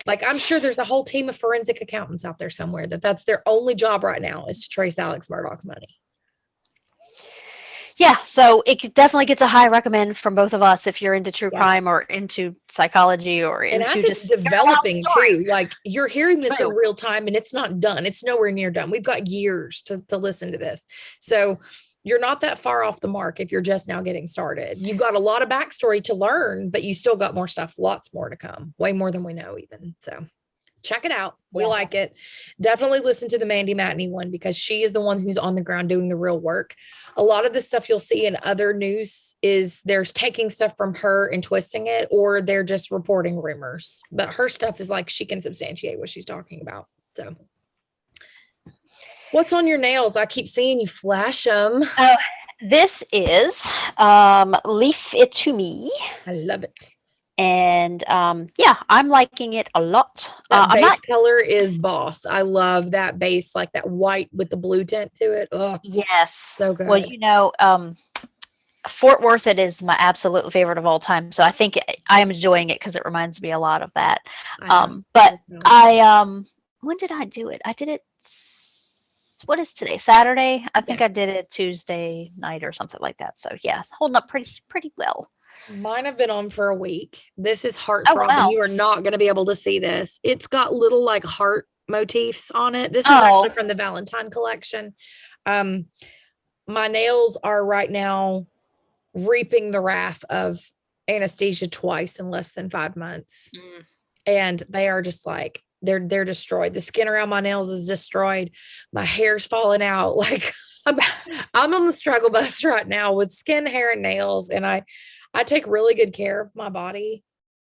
Like, I'm sure there's a whole team of forensic accountants out there somewhere that's their only job right now, is to trace Alex Murdaugh's money. Yeah, so it definitely gets a high recommend from both of us if you're into true crime or into psychology or into just developing too. Like, you're hearing this in real time, and it's not done. It's nowhere near done. We've got years to listen to this. So you're not that far off the mark if you're just now getting started. You've got a lot of backstory to learn, but you still got more stuff, lots more to come, way more than we know even. So check it out. We like it. Definitely listen to the Mandy Matney one, because she is the one who's on the ground doing the real work. A lot of the stuff you'll see in other news is there's taking stuff from her and twisting it, or they're just reporting rumors. But her stuff is like, she can substantiate what she's talking about. So what's on your nails? I keep seeing you flash them. This is Leaf It To Me. I love it. And I'm liking it a lot. That base color is boss. I love that base, like that white with the blue tint to it. Oh, yes. So good. Well, Fort Worth, it is my absolute favorite of all time. So I think I am enjoying it because it reminds me a lot of that. But when did I do it? I did it, what is today? Saturday? I think I did it Tuesday night or something like that. So yeah, it's holding up pretty well. Mine have been on for a week. This is heartthrobbing. You are not going to be able to see this. It's got little like heart motifs on it. This is actually from the Valentine collection. my nails are right now reaping the wrath of anesthesia twice in less than 5 months. And they are just like, they're destroyed. The skin around my nails is destroyed. My hair's falling out. Like I'm on the struggle bus right now with skin, hair, and nails. And I take really good care of my body.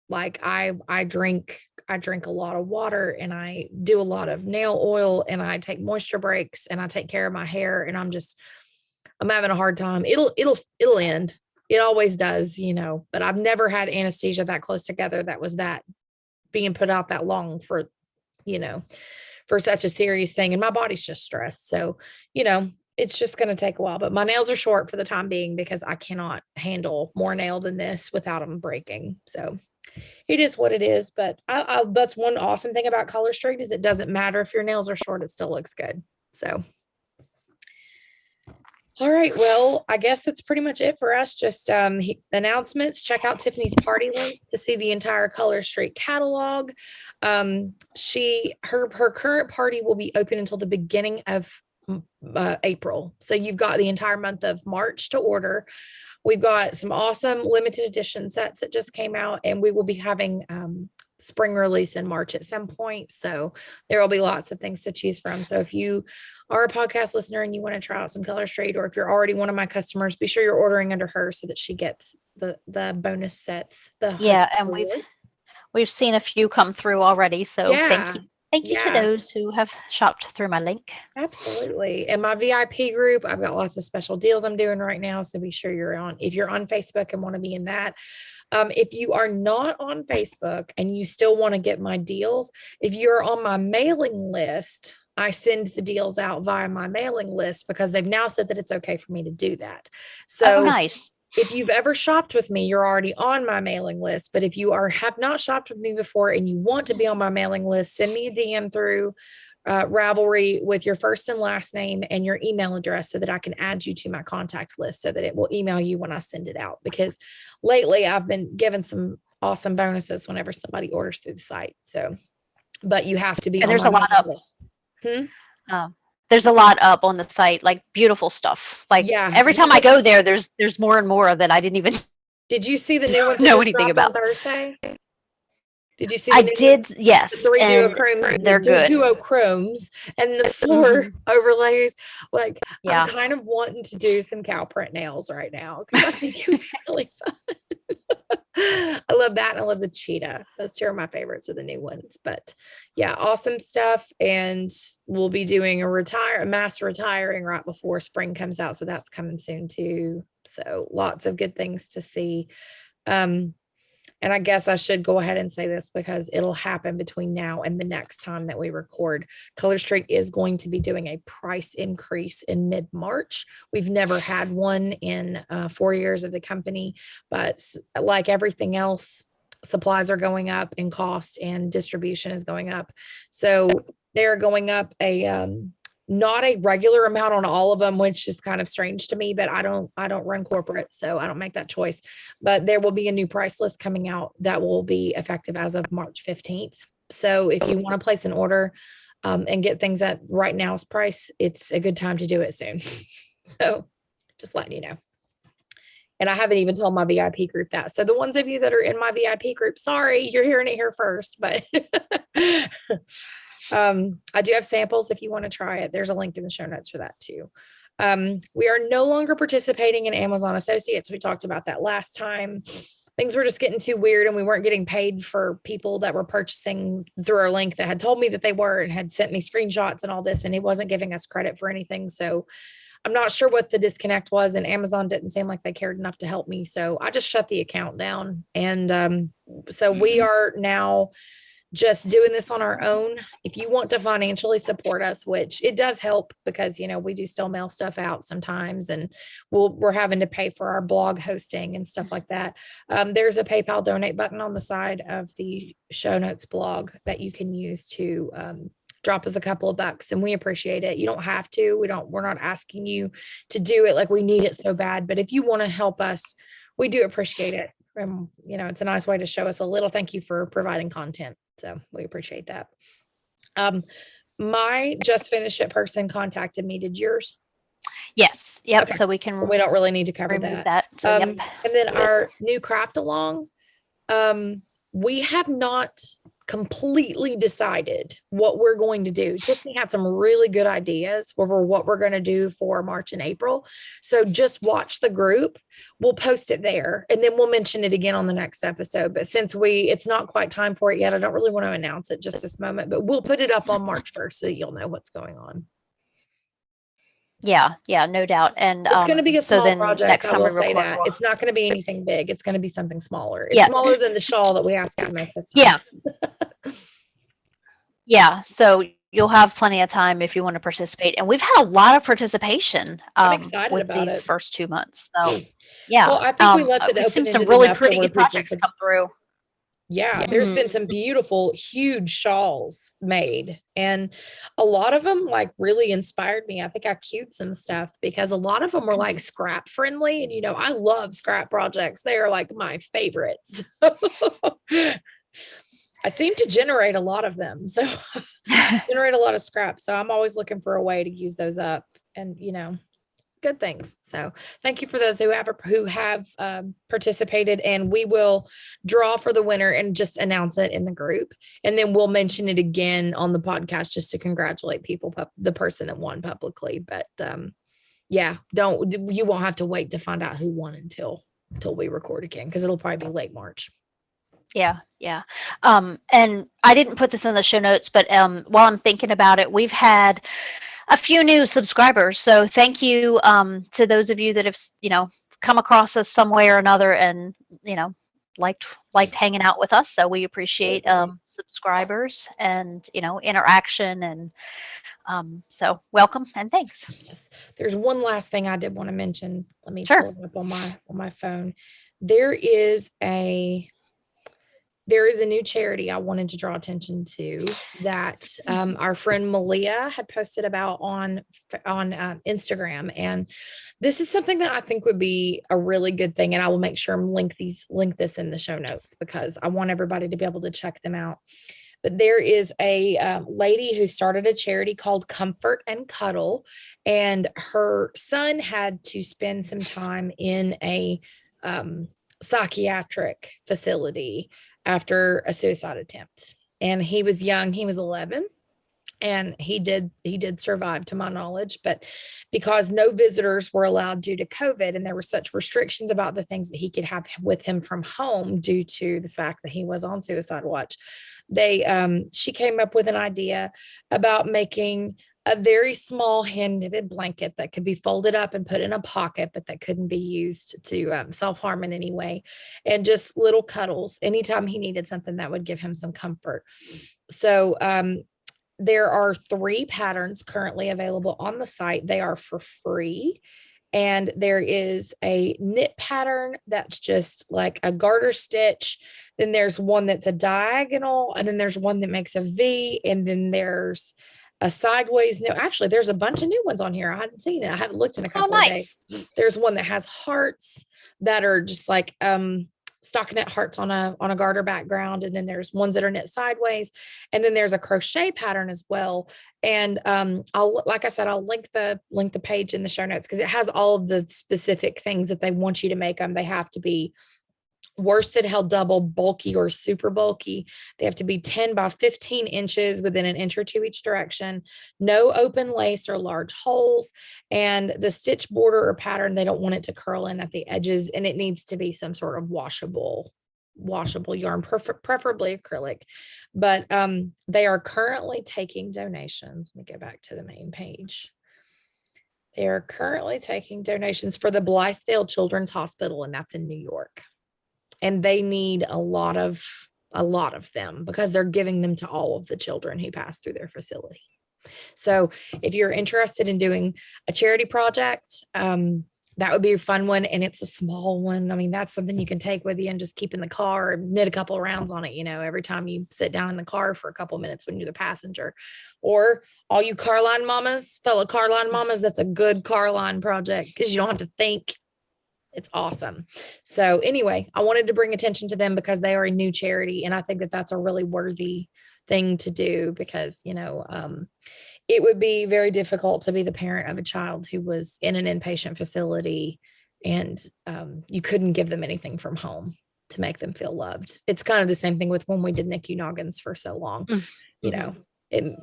Like I drink a lot of water, and I do a lot of nail oil, and I take moisture breaks, and I take care of my hair. And I'm having a hard time. It'll end. It always does, but I've never had anesthesia that close together. That was that being put out that long for, for such a serious thing. And my body's just stressed. So, it's just going to take a while, but my nails are short for the time being because I cannot handle more nail than this without them breaking. So it is what it is. But that's one awesome thing about Color Street is it doesn't matter if your nails are short, it still looks good. So, all right. Well, I guess that's pretty much it for us. Just announcements. Check out Tiffany's party link to see the entire Color Street catalog. Her current party will be open until the beginning of April. So you've got the entire month of March to order. We've got some awesome limited edition sets that just came out, and we will be having spring release in March at some point. So there will be lots of things to choose from. So if you are a podcast listener and you want to try out some Color Street, or if you're already one of my customers, be sure you're ordering under her so that she gets the bonus sets. And we've seen a few come through already. So yeah. Thank you to those who have shopped through my link. Absolutely. And my VIP group, I've got lots of special deals I'm doing right now. So be sure if you're on Facebook and want to be in that. If you are not on Facebook and you still want to get my deals, if you're on my mailing list, I send the deals out via my mailing list because they've now said that it's okay for me to do that. So nice. If you've ever shopped with me, you're already on my mailing list. But if you have not shopped with me before and you want to be on my mailing list, send me a DM through Ravelry with your first and last name and your email address so that I can add you to my contact list so that it will email you when I send it out. Because lately I've been given some awesome bonuses whenever somebody orders through the site. So, but you have to be on there's my a lot mailing of list. There's a lot up on the site, like beautiful stuff. Like every time I go there, there's more and more that I didn't even. Did you see the new one know anything about on Thursday? Did you see? I did, yes. The 3 duochromes, they're good. Duochromes and the 4 overlays. Like yeah. I'm kind of wanting to do some cow print nails right now because I think it would be really fun. I love that. And I love the cheetah. Those 2 are my favorites of the new ones. But yeah, awesome stuff. And we'll be doing a mass retiring right before spring comes out. So that's coming soon too. So lots of good things to see. And I guess I should go ahead and say this because it'll happen between now and the next time that we record. Color Street is going to be doing a price increase in mid-March. We've never had one in 4 years of the company, but like everything else, supplies are going up in cost and distribution is going up. So they're going up not a regular amount on all of them, which is kind of strange to me, but I don't run corporate, so I don't make that choice. But there will be a new price list coming out that will be effective as of March 15th. So if you want to place an order and get things at right now's price, it's a good time to do it soon. So just letting you know. And I haven't even told my VIP group that. So the ones of you that are in my VIP group, sorry, you're hearing it here first, but I do have samples if you want to try it. There's a link in the show notes for that too. We are no longer participating in Amazon Associates. We talked about that last time. Things were just getting too weird and we weren't getting paid for people that were purchasing through our link that had told me that they were and had sent me screenshots and all this, and it wasn't giving us credit for anything. So I'm not sure what the disconnect was, and Amazon didn't seem like they cared enough to help me. So I just shut the account down. And so we are now just doing this on our own. If you want to financially support us, which it does help because, you know, we do still mail stuff out sometimes and we're having to pay for our blog hosting and stuff like that. There's a PayPal donate button on the side of the show notes blog that you can use to drop us a couple of bucks, and we appreciate it. You don't have to, we're not asking you to do it like we need it so bad, but if you want to help us, we do appreciate it. You know, it's a nice way to show us a little thank you for providing content. So we appreciate that. My Just Finish It person contacted me. Did yours? Yes. Yep. Okay. So we can We don't really need to cover remove that. that. So, yep. And then our new craft along, we have not completely decided what we're going to do. Tiffany had some really good ideas over what we're going to do for March and April. So just watch the group. We'll post it there and then we'll mention it again on the next episode. But since it's not quite time for it yet, I don't really want to announce it just this moment, but we'll put it up on March 1st so you'll know what's going on. Yeah, no doubt. And it's going to be a small then project. Next time I will we say record, that it's not going to be anything big. It's going to be something smaller. It's Yeah. smaller than the shawl that we asked you to make this time. Yeah. So you'll have plenty of time if you want to participate. And we've had a lot of participation I'm excited with about these it. first 2 months. So yeah. Well, I think we left it we've seen open some really pretty where projects come through. Yeah, there's been some beautiful, huge shawls made. And a lot of them like really inspired me. I think I queued some stuff because a lot of them were like scrap friendly. And, you know, I love scrap projects. They are like my favorites. I seem to generate a lot of them. So generate a lot of scrap. So I'm always looking for a way to use those up and, you know, good things. So thank you for those who have participated, and we will draw for the winner and just announce it in the group. And then we'll mention it again on the podcast just to congratulate the person that won publicly. But yeah, you won't have to wait to find out who won until we record again, because it'll probably be late March. Yeah. And I didn't put this in the show notes, but while I'm thinking about it, we've had a few new subscribers. So thank you to those of you that have, come across us some way or another and, liked hanging out with us. So we appreciate subscribers and, interaction. And so welcome and thanks. Yes. There's one last thing I did want to mention. Let me pull it up on my phone. There is a new charity I wanted to draw attention to that our friend Malia had posted about on Instagram. And this is something that I think would be a really good thing. And I will make sure and link this in the show notes because I want everybody to be able to check them out. But there is a lady who started a charity called Comfort and Cuddle, and her son had to spend some time in a psychiatric facility after a suicide attempt. And he was young, he was 11, and he did survive to my knowledge, but because no visitors were allowed due to COVID, and there were such restrictions about the things that he could have with him from home due to the fact that he was on suicide watch, she came up with an idea about making a very small hand-knitted blanket that could be folded up and put in a pocket, but that couldn't be used to self-harm in any way. And just little cuddles anytime he needed something that would give him some comfort. So there are 3 patterns currently available on the site. They are for free. And there is a knit pattern that's just like a garter stitch. Then there's one that's a diagonal. And then there's one that makes a V. And then there's a sideways. No, actually, there's a bunch of new ones on here. I hadn't seen it. I haven't looked in a couple of days. There's one that has hearts that are just like stockinette hearts on a garter background. And then there's ones that are knit sideways. And then there's a crochet pattern as well. And like I said, I'll link the page in the show notes because it has all of the specific things that they want you to make them. They have to be worsted held double, bulky or super bulky. They have to be 10 by 15 inches within an inch or 2 each direction. No open lace or large holes. And the stitch border or pattern, they don't want it to curl in at the edges, and it needs to be some sort of washable yarn, preferably acrylic. But they are currently taking donations. Let me go back to the main page. They are currently taking donations for the Blythedale Children's Hospital, and that's in New York. And they need a lot of them because they're giving them to all of the children who pass through their facility. So if you're interested in doing a charity project, that would be a fun one. And it's a small one. I mean, that's something you can take with you and just keep in the car and knit a couple of rounds on it, every time you sit down in the car for a couple of minutes when you're the passenger. Or all you fellow car line mamas, that's a good car line project because you don't have to think. It's awesome. So anyway, I wanted to bring attention to them because they are a new charity. And I think that that's a really worthy thing to do because, it would be very difficult to be the parent of a child who was in an inpatient facility and you couldn't give them anything from home to make them feel loved. It's kind of the same thing with when we did NICU noggins for so long, it,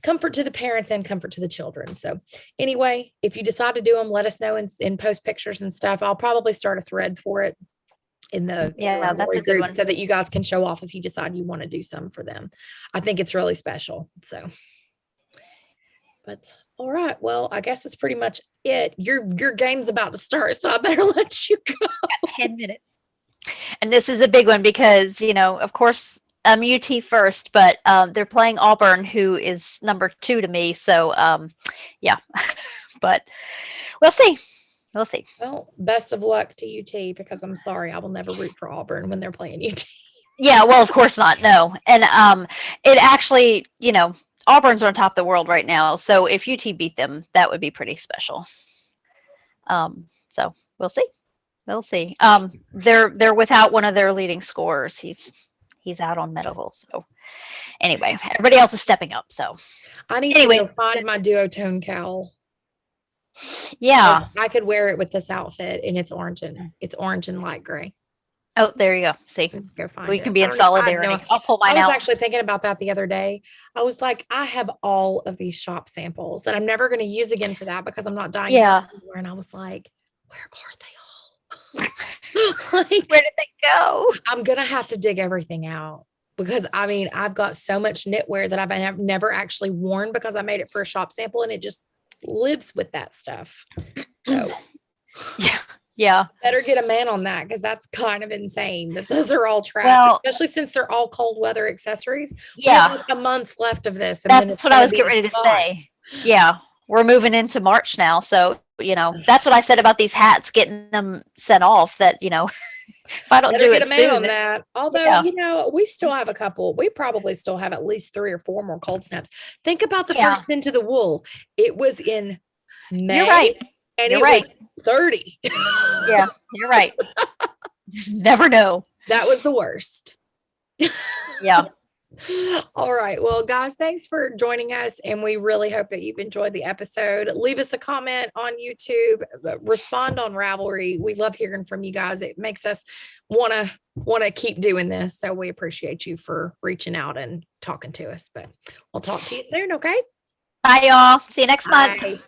comfort to the parents and comfort to the children. So anyway, if you decide to do them, let us know and post pictures and stuff. I'll probably start a thread for it in the that's a good group one. so that you guys can show off if you decide you want to do some for them. I think it's really special. So, but all right, well, I guess that's pretty much it. Your game's about to start, so I better let you go. Got 10 minutes. And this is a big one because, of course, I'm UT first, but they're playing Auburn, who is number 2 to me. So, yeah, but we'll see. We'll see. Well, best of luck to UT because I'm sorry, I will never root for Auburn when they're playing UT. Yeah, well, of course not. No. And it actually, Auburn's on top of the world right now. So if UT beat them, that would be pretty special. So we'll see. We'll see. They're without one of their leading scorers. He's out on medical. So anyway, everybody else is stepping up. So I need to go find my duotone cowl. Yeah, I could wear it with this outfit, and it's orange and light gray. Oh, there you go. See, go find we it. can be in solidarity. I'll pull mine out. I was actually thinking about that the other day. I was like, I have all of these shop samples that I'm never going to use again for that because I'm not dying. Yeah. Anymore. And I was like, where are they all? Like, where did they go? I'm going to have to dig everything out because I've got so much knitwear that I've never actually worn because I made it for a shop sample and it just lives with that stuff. So yeah. Better get a man on that because that's kind of insane that those are all trapped, especially since they're all cold weather accessories. Yeah. We have a month left of this. And that's what I was getting ready to say. Yeah. We're moving into March now. So, that's what I said about these hats, getting them sent off that, if I don't do it soon. On that. Although, we still have a couple. We probably still have at least 3 or 4 more cold snaps. Think about the first into the wool. It was in May. You're right. And it was 30. Yeah, you're right. Just never know. That was the worst. Yeah. All right. Well, guys, thanks for joining us. And we really hope that you've enjoyed the episode. Leave us a comment on YouTube. Respond on Ravelry. We love hearing from you guys. It makes us want to keep doing this. So we appreciate you for reaching out and talking to us. But we'll talk to you soon. Okay. Bye, y'all. See you next month.